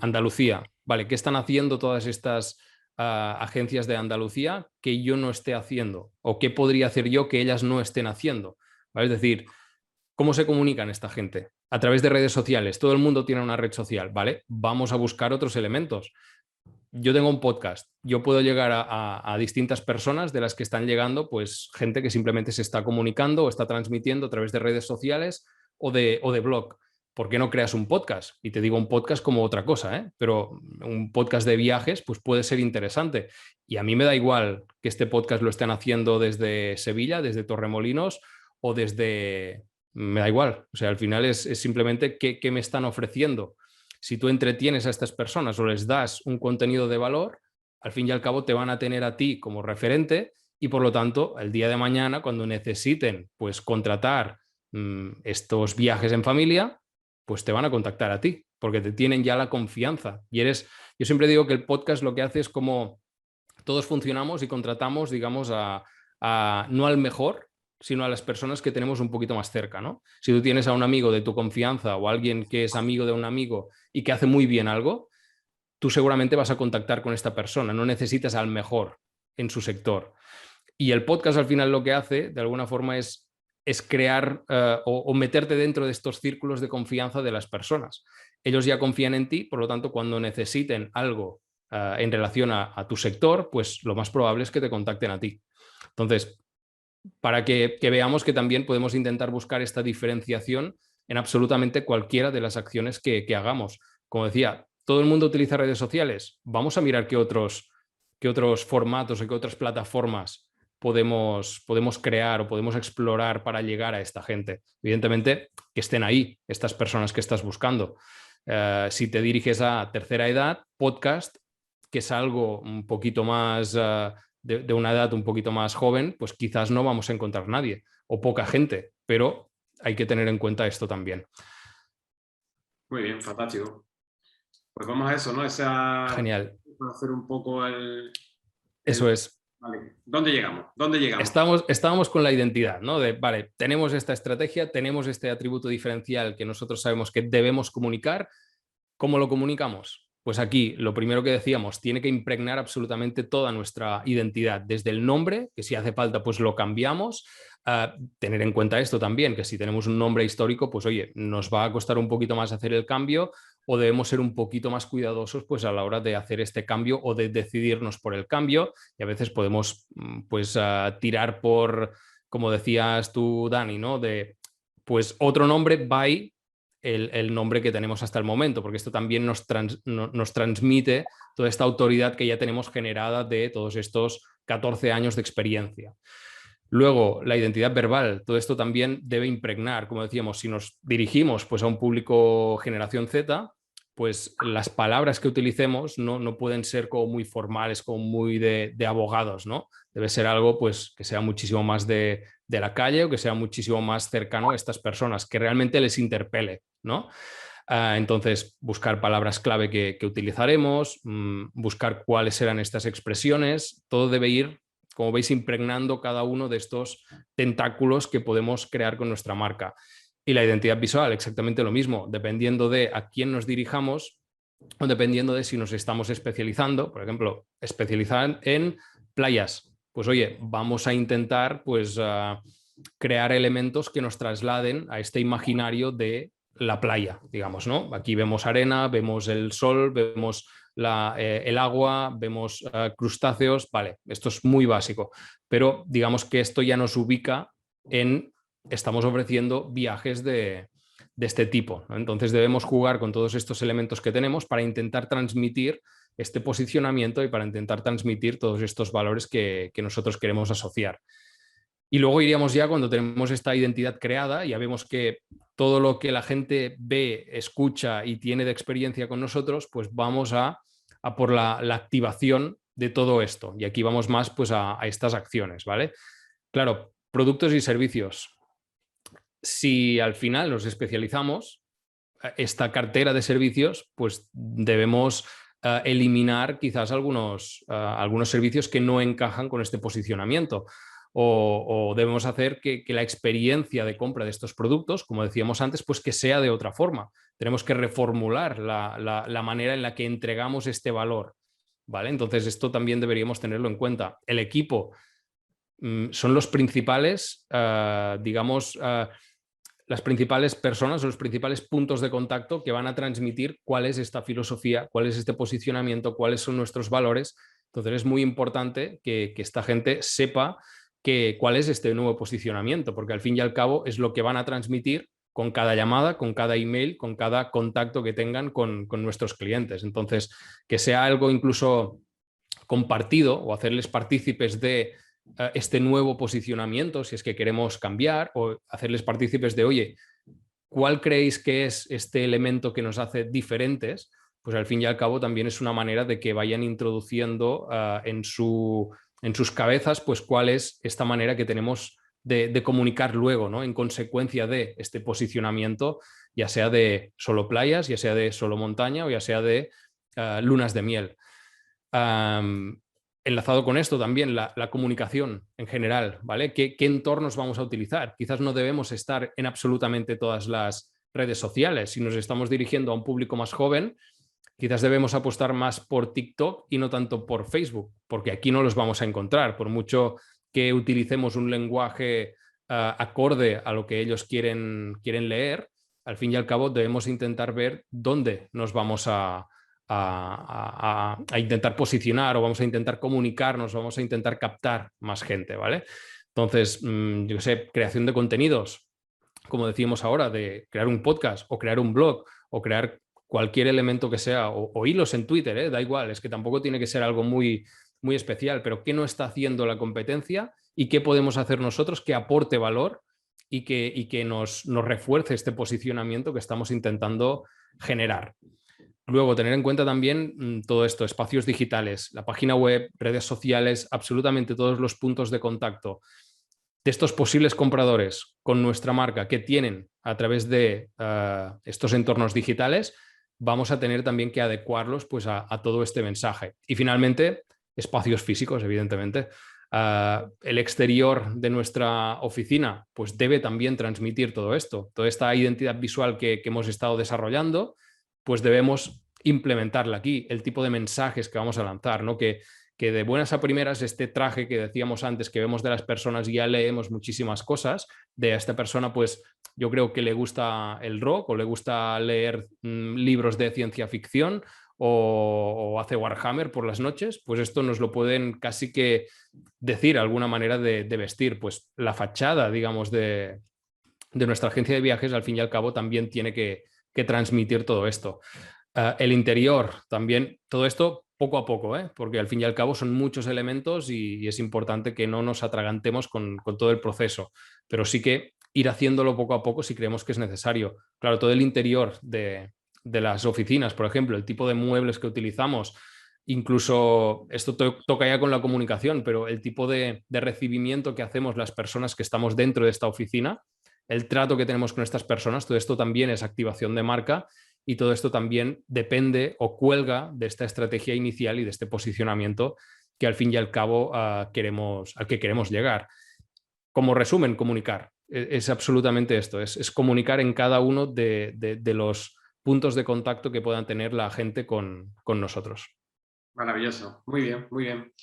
Andalucía, ¿vale? ¿Qué están haciendo todas estas agencias de Andalucía que yo no esté haciendo? ¿O qué podría hacer yo que ellas no estén haciendo? ¿Vale? Es decir, ¿cómo se comunican esta gente? A través de redes sociales. Todo el mundo tiene una red social, ¿vale? Vamos a buscar otros elementos. Yo tengo un podcast. Yo puedo llegar a distintas personas de las que están llegando, pues gente que simplemente se está comunicando o está transmitiendo a través de redes sociales o de blog. ¿por qué no creas un podcast? Y te digo un podcast como otra cosa, ¿eh? Pero un podcast de viajes pues puede ser interesante. Y a mí me da igual que este podcast lo estén haciendo desde Sevilla, desde Torremolinos o desde... Me da igual. O sea, al final es simplemente qué me están ofreciendo. Si tú entretienes a estas personas o les das un contenido de valor, al fin y al cabo te van a tener a ti como referente y por lo tanto el día de mañana cuando necesiten pues contratar estos viajes en familia, pues te van a contactar a ti porque te tienen ya la confianza y yo siempre digo que el podcast lo que hace es como todos funcionamos y contratamos, digamos, no al mejor, sino a las personas que tenemos un poquito más cerca, ¿no? Si tú tienes a un amigo de tu confianza o alguien que es amigo de un amigo y que hace muy bien algo, tú seguramente vas a contactar con esta persona, no necesitas al mejor en su sector. Y el podcast al final lo que hace, de alguna forma, es crear o meterte dentro de estos círculos de confianza de las personas. Ellos ya confían en ti, por lo tanto, cuando necesiten algo en relación a tu sector, pues lo más probable es que te contacten a ti. Entonces, para que veamos que también podemos intentar buscar esta diferenciación en absolutamente cualquiera de las acciones que hagamos. Como decía, todo el mundo utiliza redes sociales. Vamos a mirar qué otros formatos o qué otras plataformas podemos crear o podemos explorar para llegar a esta gente. Evidentemente, que estén ahí estas personas que estás buscando. Si te diriges a tercera edad, podcast, que es algo un poquito más de una edad un poquito más joven, pues quizás no vamos a encontrar nadie o poca gente, pero hay que tener en cuenta esto también. Muy bien, fantástico. Pues vamos a eso, ¿no? Genial. Hacer un poco Eso es. Vale. ¿Dónde llegamos? ¿Dónde llegamos? Estábamos con la identidad, ¿no? Vale, tenemos esta estrategia, tenemos este atributo diferencial que nosotros sabemos que debemos comunicar. ¿Cómo lo comunicamos? Pues aquí, lo primero que decíamos, tiene que impregnar absolutamente toda nuestra identidad, desde el nombre, que si hace falta, pues lo cambiamos. Tener en cuenta esto también, que si tenemos un nombre histórico, pues oye, nos va a costar un poquito más hacer el cambio o debemos ser un poquito más cuidadosos pues a la hora de hacer este cambio o de decidirnos por el cambio y a veces podemos pues tirar por, como decías tú, Dani, ¿no? De pues otro nombre by el nombre que tenemos hasta el momento, porque esto también nos transmite toda esta autoridad que ya tenemos generada de todos estos 14 años de experiencia. Luego, la identidad verbal, todo esto también debe impregnar, como decíamos, si nos dirigimos pues, a un público generación Z, pues las palabras que utilicemos no pueden ser como muy formales, como muy de abogados, ¿no? Debe ser algo pues, que sea muchísimo más de la calle o que sea muchísimo más cercano a estas personas, que realmente les interpele, ¿no? Entonces, buscar palabras clave que utilizaremos, buscar cuáles serán estas expresiones, todo debe ir, como veis, impregnando cada uno de estos tentáculos que podemos crear con nuestra marca. Y la identidad visual, exactamente lo mismo, dependiendo de a quién nos dirijamos o dependiendo de si nos estamos especializando, por ejemplo, especializar en playas. Pues oye, vamos a intentar pues, crear elementos que nos trasladen a este imaginario de la playa, digamos, ¿no? Aquí vemos arena, vemos el sol, vemos el agua, vemos crustáceos, vale, esto es muy básico, pero digamos que esto ya nos ubica estamos ofreciendo viajes de este tipo, ¿no? Entonces debemos jugar con todos estos elementos que tenemos para intentar transmitir este posicionamiento y para intentar transmitir todos estos valores que nosotros queremos asociar. Y luego iríamos ya cuando tenemos esta identidad creada, ya vemos que todo lo que la gente ve, escucha y tiene de experiencia con nosotros, pues vamos a por la activación de todo esto. Y aquí vamos más pues, a estas acciones, ¿vale? Claro, productos y servicios. Si al final nos especializamos, esta cartera de servicios, pues debemos eliminar quizás algunos servicios que no encajan con este posicionamiento. O debemos hacer que la experiencia de compra de estos productos, como decíamos antes, pues que sea de otra forma. Tenemos que reformular la manera en la que entregamos este valor, ¿vale? Entonces esto también deberíamos tenerlo en cuenta. El equipo son los principales, digamos, las principales personas o los principales puntos de contacto que van a transmitir cuál es esta filosofía, cuál es este posicionamiento, cuáles son nuestros valores. Entonces es muy importante que esta gente sepa cuál es este nuevo posicionamiento, porque al fin y al cabo es lo que van a transmitir con cada llamada, con cada email, con cada contacto que tengan con nuestros clientes. Entonces, que sea algo incluso compartido o hacerles partícipes de este nuevo posicionamiento, si es que queremos cambiar, o hacerles partícipes de, oye, ¿cuál creéis que es este elemento que nos hace diferentes? Pues al fin y al cabo también es una manera de que vayan introduciendo en sus cabezas pues cuál es esta manera que tenemos de comunicar luego, ¿no? En consecuencia de este posicionamiento, ya sea de solo playas, ya sea de solo montaña o ya sea de lunas de miel. Enlazado con esto también la comunicación en general, ¿vale? ¿Qué entornos vamos a utilizar? Quizás no debemos estar en absolutamente todas las redes sociales. Si nos estamos dirigiendo a un público más joven, quizás debemos apostar más por TikTok y no tanto por Facebook, porque aquí no los vamos a encontrar, por mucho que utilicemos un lenguaje acorde a lo que ellos quieren leer. Al fin y al cabo debemos intentar ver dónde nos vamos a intentar posicionar, o vamos a intentar comunicarnos, o vamos a intentar captar más gente, ¿vale? Entonces, yo sé, creación de contenidos, como decíamos ahora, de crear un podcast o crear un blog o crear cualquier elemento que sea, o hilos en Twitter, da igual, es que tampoco tiene que ser algo muy, muy especial, pero ¿qué no está haciendo la competencia y qué podemos hacer nosotros que aporte valor y que nos refuerce este posicionamiento que estamos intentando generar? Luego, tener en cuenta también todo esto, espacios digitales, la página web, redes sociales, absolutamente todos los puntos de contacto de estos posibles compradores con nuestra marca que tienen a través de estos entornos digitales, vamos a tener también que adecuarlos pues, a todo este mensaje. Y finalmente, espacios físicos, evidentemente. El exterior de nuestra oficina pues, debe también transmitir todo esto. Toda esta identidad visual que hemos estado desarrollando, pues debemos implementarla aquí, el tipo de mensajes que vamos a lanzar, ¿no? Que de buenas a primeras este traje que decíamos antes que vemos de las personas, ya leemos muchísimas cosas de esta persona, pues yo creo que le gusta el rock o le gusta leer libros de ciencia ficción o hace Warhammer por las noches, pues esto nos lo pueden casi que decir alguna manera de vestir. Pues la fachada, digamos, de nuestra agencia de viajes al fin y al cabo también tiene que transmitir todo esto. El interior también, todo esto poco a poco, porque al fin y al cabo son muchos elementos y es importante que no nos atragantemos con todo el proceso, pero sí que ir haciéndolo poco a poco si creemos que es necesario. Claro, todo el interior de las oficinas, por ejemplo, el tipo de muebles que utilizamos, incluso esto toca ya con la comunicación, pero el tipo de recibimiento que hacemos las personas que estamos dentro de esta oficina, el trato que tenemos con estas personas, todo esto también es activación de marca. Y todo esto también depende o cuelga de esta estrategia inicial y de este posicionamiento que al fin y al cabo al que queremos llegar. Como resumen, comunicar. Es absolutamente esto, es comunicar en cada uno de los puntos de contacto que puedan tener la gente con nosotros. Maravilloso, muy bien, muy bien.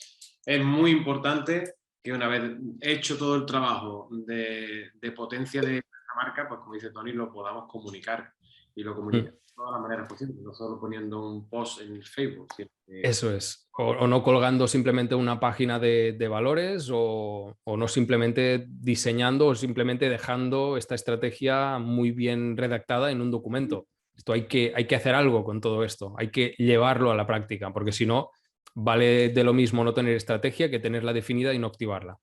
Es muy importante que una vez hecho todo el trabajo de potencia de la marca, pues como dice Tony, lo podamos comunicar. Y lo comunicamos de todas las maneras posibles, no solo poniendo un post en el Facebook. Eso es. O no colgando simplemente una página de valores o no simplemente diseñando o simplemente dejando esta estrategia muy bien redactada en un documento. Esto hay que hacer algo con todo esto, hay que llevarlo a la práctica, porque si no, vale de lo mismo no tener estrategia que tenerla definida y no activarla.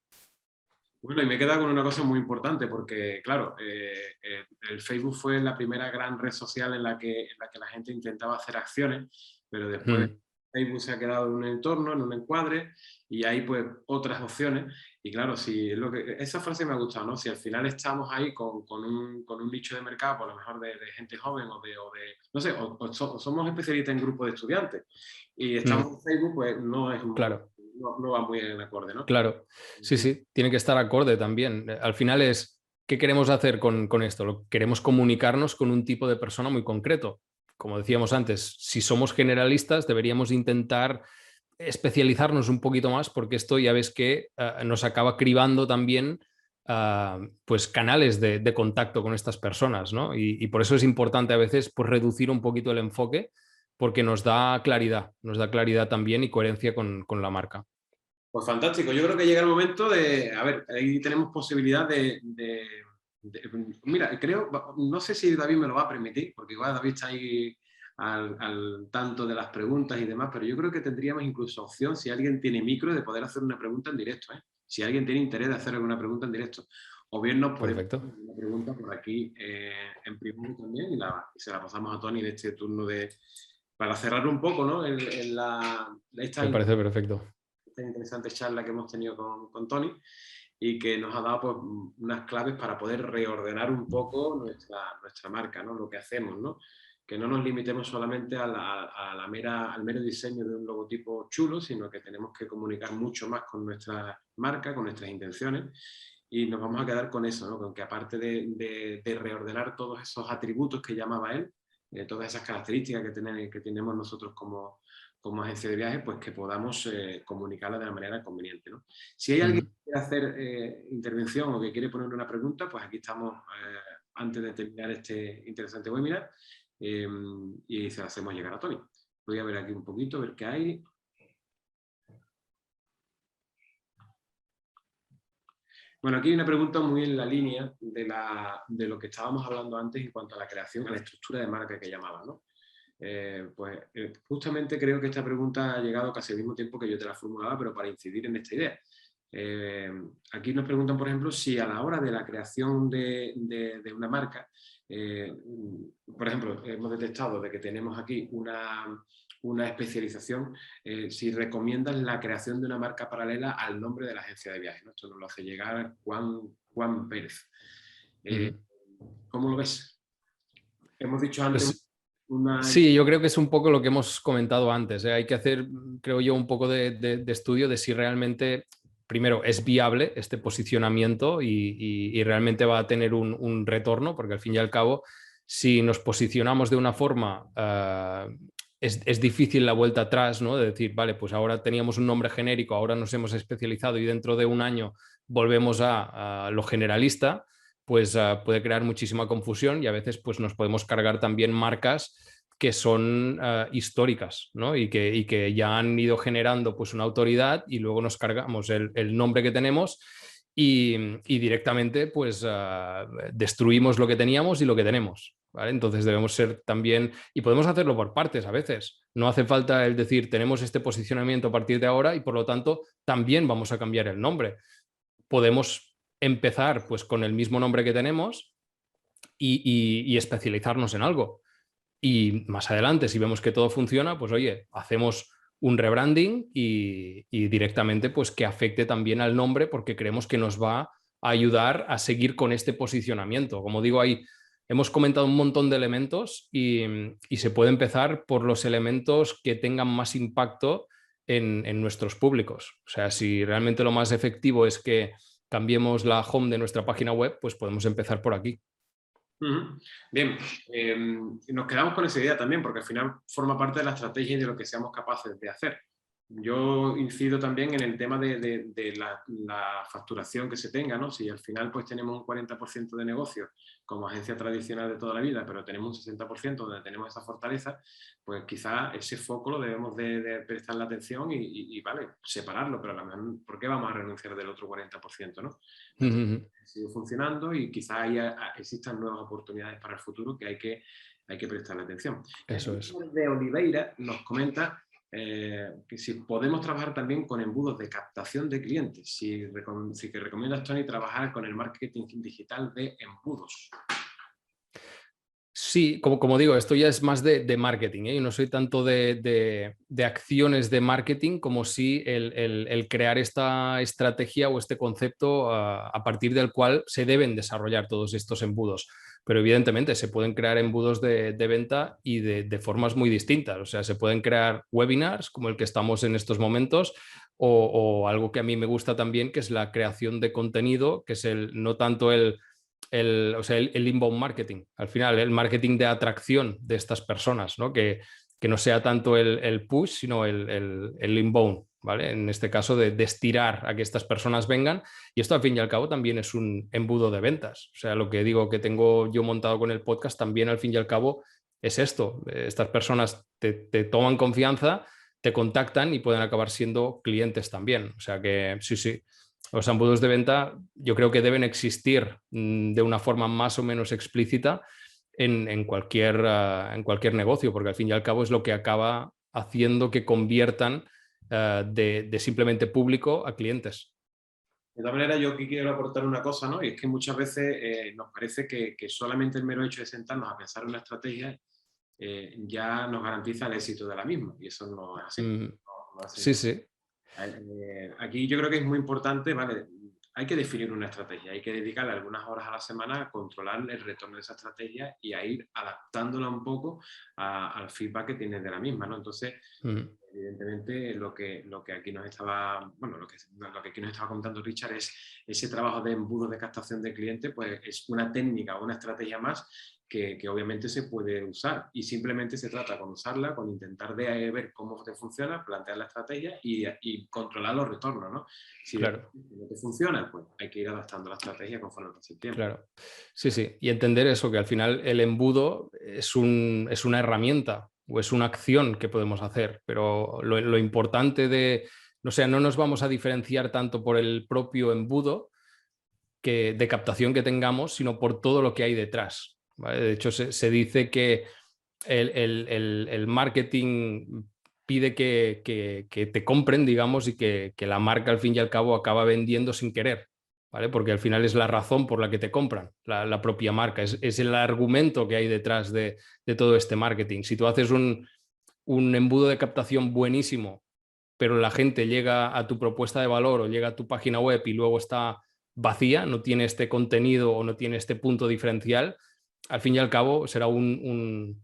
Bueno, y me queda con una cosa muy importante porque, claro, el Facebook fue la primera gran red social en la que la gente intentaba hacer acciones, pero después Facebook se ha quedado en un entorno, en un encuadre, y hay pues otras opciones. Y claro, esa frase me ha gustado, ¿no? Si al final estamos ahí con un nicho de mercado, por lo mejor de gente joven o de no sé, o somos especialistas en grupos de estudiantes y estamos en Facebook, pues no es claro. No va muy en acorde, ¿no? Claro, sí, tiene que estar acorde también. Al final es, ¿qué queremos hacer con esto? Queremos comunicarnos con un tipo de persona muy concreto. Como decíamos antes, si somos generalistas deberíamos intentar especializarnos un poquito más porque esto ya ves que nos acaba cribando también pues canales de contacto con estas personas, ¿no? Y por eso es importante a veces pues, reducir un poquito el enfoque porque nos da claridad también y coherencia con la marca. Pues fantástico, yo creo que llega el momento de, a ver, ahí tenemos posibilidad de Mira, creo, no sé si David me lo va a permitir, porque igual David está ahí al tanto de las preguntas y demás, pero yo creo que tendríamos incluso opción, si alguien tiene micro, de poder hacer una pregunta en directo, ¿eh? Si alguien tiene interés de hacer alguna pregunta en directo. O bien nos podemos hacer Perfecto. una pregunta por aquí en privado también y se la pasamos a Tony de este turno para cerrar un poco, ¿no? Esta Me parece perfecto. interesante charla que hemos tenido con Tony y que nos ha dado pues, unas claves para poder reordenar un poco nuestra marca, ¿no? Lo que hacemos, ¿no? Que no nos limitemos solamente al mero diseño de un logotipo chulo, sino que tenemos que comunicar mucho más con nuestra marca, con nuestras intenciones, y nos vamos a quedar con eso, ¿no? Con que aparte de reordenar todos esos atributos que llamaba él, todas esas características que tenemos nosotros como agencia de viajes, pues que podamos comunicarla de la manera conveniente, ¿no? Si hay alguien que quiere hacer intervención o que quiere poner una pregunta, pues aquí estamos antes de terminar este interesante webinar y se la hacemos llegar a Tony. Voy a ver aquí un poquito, ver qué hay. Bueno, aquí hay una pregunta muy en la línea de lo que estábamos hablando antes en cuanto a la creación, a la estructura de marca que llamaba, ¿no? Justamente creo que esta pregunta ha llegado casi al mismo tiempo que yo te la formulaba, pero para incidir en esta idea. Aquí nos preguntan, por ejemplo, si a la hora de la creación de una marca, por ejemplo, hemos detectado de que tenemos aquí una especialización, si recomiendas la creación de una marca paralela al nombre de la agencia de viajes, ¿no? Esto nos lo hace llegar Juan Pérez. ¿Cómo lo ves? Hemos dicho antes... Sí, yo creo que es un poco lo que hemos comentado antes. Hay que hacer, creo yo, un poco de estudio de si realmente, primero, es viable este posicionamiento y realmente va a tener un retorno, porque al fin y al cabo, si nos posicionamos de una forma, es difícil la vuelta atrás, ¿no? De decir, vale, pues ahora teníamos un nombre genérico, ahora nos hemos especializado y dentro de un año volvemos a lo generalista. Pues puede crear muchísima confusión y a veces pues, nos podemos cargar también marcas que son históricas, ¿no? y que ya han ido generando pues, una autoridad y luego nos cargamos el nombre que tenemos y directamente pues, destruimos lo que teníamos y lo que tenemos. ¿Vale? Entonces debemos ser también, y podemos hacerlo por partes a veces, no hace falta el decir tenemos este posicionamiento a partir de ahora y por lo tanto también vamos a cambiar el nombre. Podemos empezar pues con el mismo nombre que tenemos y especializarnos en algo. Y más adelante, si vemos que todo funciona, pues oye, hacemos un rebranding y directamente pues que afecte también al nombre porque creemos que nos va a ayudar a seguir con este posicionamiento. Como digo, ahí hemos comentado un montón de elementos y se puede empezar por los elementos que tengan más impacto en nuestros públicos. O sea, si realmente lo más efectivo es que cambiemos la home de nuestra página web, pues podemos empezar por aquí. Bien, nos quedamos con esa idea también, porque al final forma parte de la estrategia y de lo que seamos capaces de hacer. Yo incido también en el tema de la facturación que se tenga, ¿no? Si al final pues tenemos un 40% de negocio como agencia tradicional de toda la vida, pero tenemos un 60% donde tenemos esa fortaleza, pues quizá ese foco lo debemos de prestar la atención y vale, separarlo, pero a lo mejor, ¿por qué vamos a renunciar del otro 40%, ¿no? Sigue funcionando y quizá existan nuevas oportunidades para el futuro que hay que prestarle atención. Eso es. De Oliveira nos comenta que si podemos trabajar también con embudos de captación de clientes, si que recomiendas, Tony, trabajar con el marketing digital de embudos. Sí, como digo, esto ya es más de marketing, ¿eh? Yo no soy tanto de acciones de marketing como sí el crear esta estrategia o este concepto a partir del cual se deben desarrollar todos estos embudos. Pero evidentemente se pueden crear embudos de venta y de formas muy distintas. O sea, se pueden crear webinars como el que estamos en estos momentos o algo que a mí me gusta también, que es la creación de contenido, que es no tanto el inbound marketing, al final el marketing de atracción de estas personas, ¿no? Que no sea tanto el push, sino el inbound, ¿vale? En este caso de estirar a que estas personas vengan, y esto al fin y al cabo también es un embudo de ventas. O sea, lo que digo que tengo yo montado con el podcast también al fin y al cabo es esto. Estas personas te toman confianza, te contactan y pueden acabar siendo clientes también. O sea que sí. Los embudos de venta yo creo que deben existir de una forma más o menos explícita en cualquier negocio, porque al fin y al cabo es lo que acaba haciendo que conviertan de simplemente público a clientes. De todas maneras, yo aquí quiero aportar una cosa, ¿no? Y es que muchas veces nos parece que solamente el mero hecho de sentarnos a pensar en una estrategia ya nos garantiza el éxito de la misma. Y eso no es así. No es así. Sí, sí. Aquí yo creo que es muy importante, ¿vale? Hay que definir una estrategia, hay que dedicarle algunas horas a la semana a controlar el retorno de esa estrategia y a ir adaptándola un poco al feedback que tienes de la misma, ¿no? Entonces, evidentemente, lo que aquí nos estaba, bueno, lo que aquí nos estaba contando Richard es ese trabajo de embudo de captación de clientes, pues es una técnica o una estrategia más que obviamente se puede usar y simplemente se trata con usarla, con intentar de ver cómo te funciona, plantear la estrategia y controlar los retornos, ¿no? Si claro. no te funciona, pues hay que ir adaptando la estrategia conforme pase el tiempo. Claro, sí, sí. Y entender eso, que al final el embudo es una herramienta o es una acción que podemos hacer, pero lo importante o sea, no nos vamos a diferenciar tanto por el propio embudo de captación que tengamos, sino por todo lo que hay detrás, ¿vale? De hecho, se dice que el marketing pide que te compren, digamos, y que la marca al fin y al cabo acaba vendiendo sin querer, ¿vale? Porque al final es la razón por la que te compran, la propia marca, es el argumento que hay detrás de todo este marketing. Si tú haces un embudo de captación buenísimo, pero la gente llega a tu propuesta de valor o llega a tu página web y luego está vacía, no tiene este contenido o no tiene este punto diferencial, al fin y al cabo será un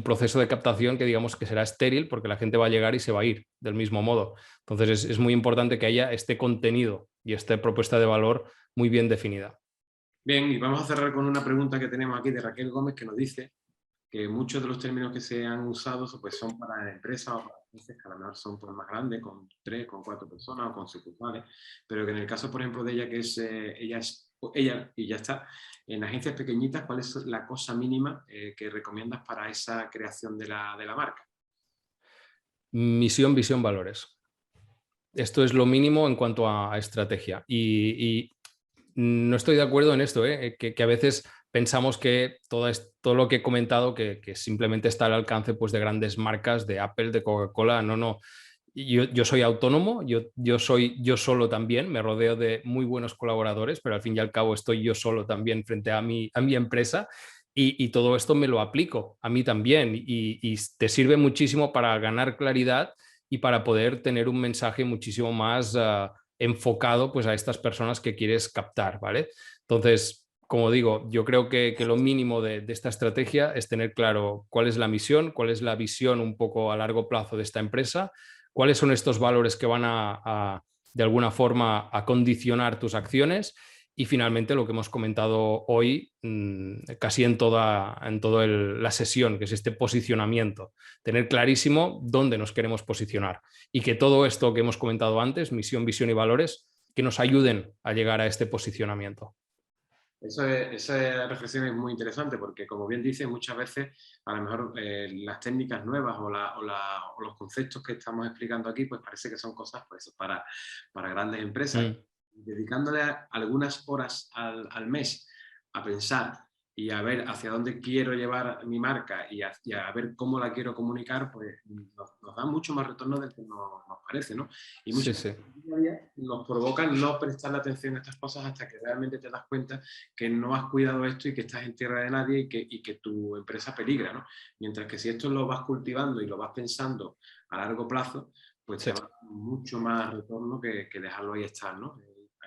proceso de captación que digamos que será estéril porque la gente va a llegar y se va a ir del mismo modo. Entonces es muy importante que haya este contenido y esta propuesta de valor muy bien definida. Bien, y vamos a cerrar con una pregunta que tenemos aquí de Raquel Gómez que nos dice que muchos de los términos que se han usado pues, son para empresas o para empresas que a lo mejor son pues, más grandes, con 3, con 4 personas o con sucursales, pero que en el caso, por ejemplo, de ella, que es ella y ya está, en agencias pequeñitas, ¿cuál es la cosa mínima que recomiendas para esa creación de la marca? Misión, visión, valores. Esto es lo mínimo en cuanto a estrategia. Y no estoy de acuerdo en esto, que a veces pensamos que todo lo que he comentado que simplemente está al alcance pues, de grandes marcas, de Apple, de Coca-Cola. No. Yo soy autónomo, yo soy yo solo también, me rodeo de muy buenos colaboradores, pero al fin y al cabo estoy yo solo también frente a mi empresa y todo esto me lo aplico a mí también y te sirve muchísimo para ganar claridad y para poder tener un mensaje muchísimo más enfocado pues, a estas personas que quieres captar, ¿vale? Entonces, como digo, yo creo que lo mínimo de esta estrategia es tener claro cuál es la misión, cuál es la visión un poco a largo plazo de esta empresa, cuáles son estos valores que van de alguna forma a condicionar tus acciones y finalmente lo que hemos comentado hoy casi en toda la sesión, que es este posicionamiento, tener clarísimo dónde nos queremos posicionar y que todo esto que hemos comentado antes, misión, visión y valores, que nos ayuden a llegar a este posicionamiento. Esa reflexión es muy interesante porque, como bien dices, muchas veces a lo mejor las técnicas nuevas o los conceptos que estamos explicando aquí, pues parece que son cosas pues, para grandes empresas. Dedicándole algunas horas al mes a pensar y a ver hacia dónde quiero llevar mi marca y a ver cómo la quiero comunicar, pues nos da mucho más retorno del que nos parece, ¿no? Y muchas veces nos provocan no prestarle atención a estas cosas hasta que realmente te das cuenta que no has cuidado esto y que estás en tierra de nadie y que tu empresa peligra, ¿no? Mientras que si esto lo vas cultivando y lo vas pensando a largo plazo, pues te va a dar mucho más retorno que dejarlo ahí estar, ¿no?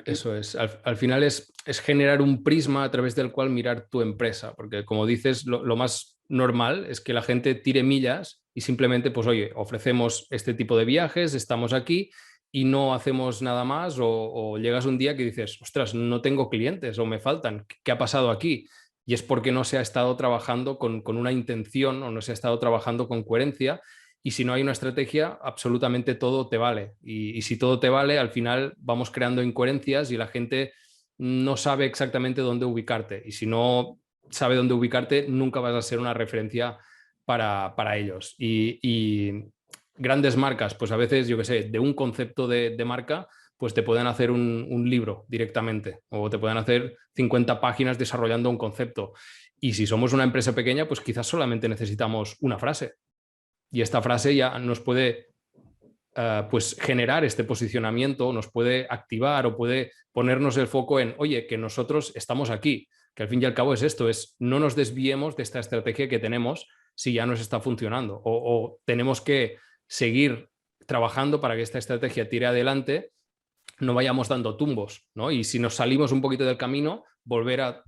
Eso es, al final es generar un prisma a través del cual mirar tu empresa, porque como dices, lo más normal es que la gente tire millas y simplemente, pues oye, ofrecemos este tipo de viajes, estamos aquí y no hacemos nada más o llegas un día que dices, ostras, no tengo clientes o me faltan, ¿qué ha pasado aquí? Y es porque no se ha estado trabajando con una intención o no se ha estado trabajando con coherencia. Y si no hay una estrategia, absolutamente todo te vale. Y si todo te vale, al final vamos creando incoherencias y la gente no sabe exactamente dónde ubicarte. Y si no sabe dónde ubicarte, nunca vas a ser una referencia para ellos. Y grandes marcas, pues a veces, yo qué sé, de un concepto de marca, pues te pueden hacer un libro directamente o te pueden hacer 50 páginas desarrollando un concepto. Y si somos una empresa pequeña, pues quizás solamente necesitamos una frase. Y esta frase ya nos puede pues generar este posicionamiento, nos puede activar o puede ponernos el foco en, oye, que nosotros estamos aquí, que al fin y al cabo es esto, es no nos desviemos de esta estrategia que tenemos si ya nos está funcionando o tenemos que seguir trabajando para que esta estrategia tire adelante, no vayamos dando tumbos, ¿no? Y si nos salimos un poquito del camino, volver a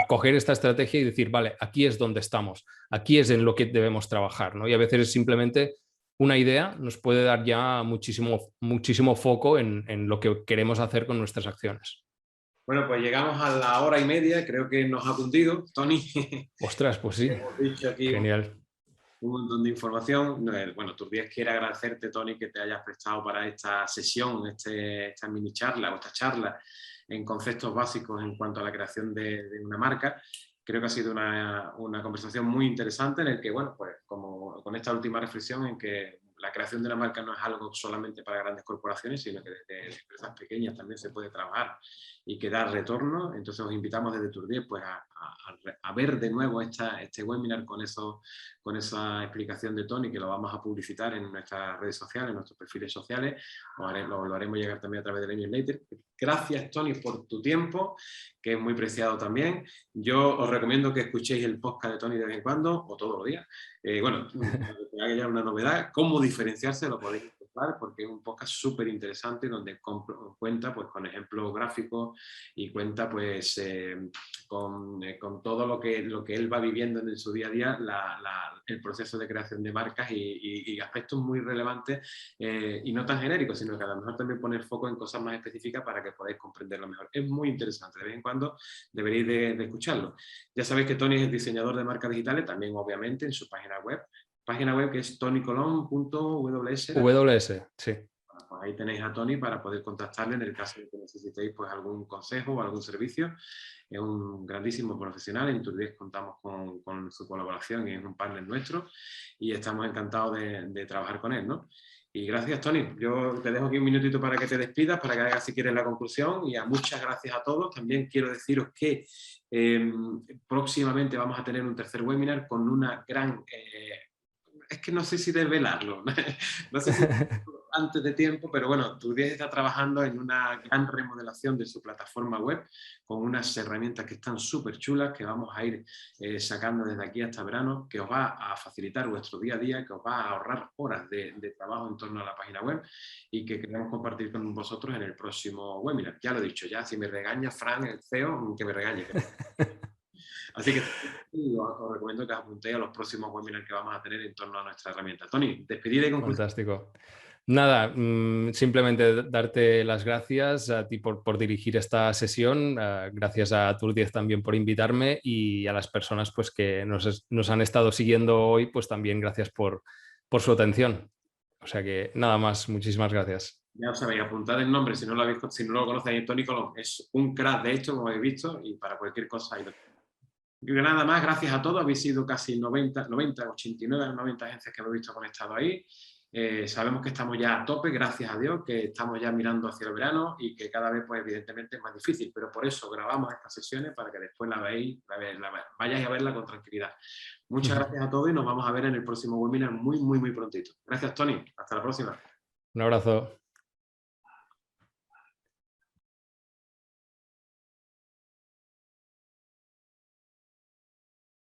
coger esta estrategia y decir, vale, aquí es donde estamos, aquí es en lo que debemos trabajar, ¿no? Y a veces es simplemente una idea nos puede dar ya muchísimo foco en lo que queremos hacer con nuestras acciones. Bueno, pues llegamos a la hora y media, creo que nos ha cundido, Tony. Ostras, pues sí, Hemos dicho aquí genial. un montón de información. Bueno, Turbiés quiere agradecerte, Tony, que te hayas prestado para esta sesión, esta mini charla o esta charla en conceptos básicos en cuanto a la creación de una marca. Creo que ha sido una conversación muy interesante en el que, bueno, pues como con esta última reflexión en que la creación de una marca no es algo solamente para grandes corporaciones, sino que desde empresas pequeñas también se puede trabajar y que da retorno. Entonces os invitamos desde Turbiés pues, a ver de nuevo este webinar con esa explicación de Tony, que lo vamos a publicitar en nuestras redes sociales, en nuestros perfiles sociales. Lo haremos llegar también a través del newsletter. Gracias, Tony, por tu tiempo, que es muy preciado también. Yo os recomiendo que escuchéis el podcast de Tony de vez en cuando, o todos los días. Bueno, que haya una novedad, cómo diferenciarse, lo podéis encontrar, porque es un podcast súper interesante donde cuenta pues, con ejemplos gráficos y cuenta pues, con todo lo que él va viviendo en su día a día, el proceso de creación de marcas y aspectos muy relevantes y no tan genéricos, sino que a lo mejor también poner foco en cosas más específicas para que podáis comprenderlo mejor. Es muy interesante, de vez en cuando deberéis de escucharlo. Ya sabéis que Tony es diseñador de marcas digitales, también obviamente en su página web que es tonycolon.ws. WS, sí. Pues ahí tenéis a Tony para poder contactarle en el caso de que necesitéis pues, algún consejo o algún servicio. Es un grandísimo profesional, en Turbiés contamos con su colaboración y es un partner nuestro y estamos encantados de trabajar con él, ¿no? Y gracias, Tony. Yo te dejo aquí un minutito para que te despidas, para que hagas si quieres la conclusión y muchas gracias a todos. También quiero deciros que próximamente vamos a tener un tercer webinar con una gran... es que no sé si desvelarlo, no sé si antes de tiempo, pero bueno, Turbiés está trabajando en una gran remodelación de su plataforma web con unas herramientas que están súper chulas, que vamos a ir sacando desde aquí hasta verano, que os va a facilitar vuestro día a día, que os va a ahorrar horas de trabajo en torno a la página web y que queremos compartir con vosotros en el próximo webinar. Ya lo he dicho, ya si me regaña Fran, el CEO, que me regañe. Así que os recomiendo que os apuntéis a los próximos webinars que vamos a tener en torno a nuestra herramienta. Tony, despedida y conclusión. Fantástico. Nada, simplemente darte las gracias a ti por dirigir esta sesión, gracias a Turbiés también por invitarme y a las personas pues, que nos han estado siguiendo hoy, pues también gracias por su atención. O sea que nada más, muchísimas gracias. Ya os sabéis, apuntad el nombre si no lo conocéis, Tony Colon es un crack de esto, como habéis visto, y para cualquier cosa ahí lo tenéis. Y nada más, gracias a todos, habéis sido casi 89, 90 agencias que habéis visto conectado ahí. Sabemos que estamos ya a tope, gracias a Dios, que estamos ya mirando hacia el verano y que cada vez, pues evidentemente, es más difícil, pero por eso grabamos estas sesiones para que después vayáis a verla con tranquilidad. Muchas gracias a todos y nos vamos a ver en el próximo webinar muy prontito. Gracias, Tony. Hasta la próxima. Un abrazo.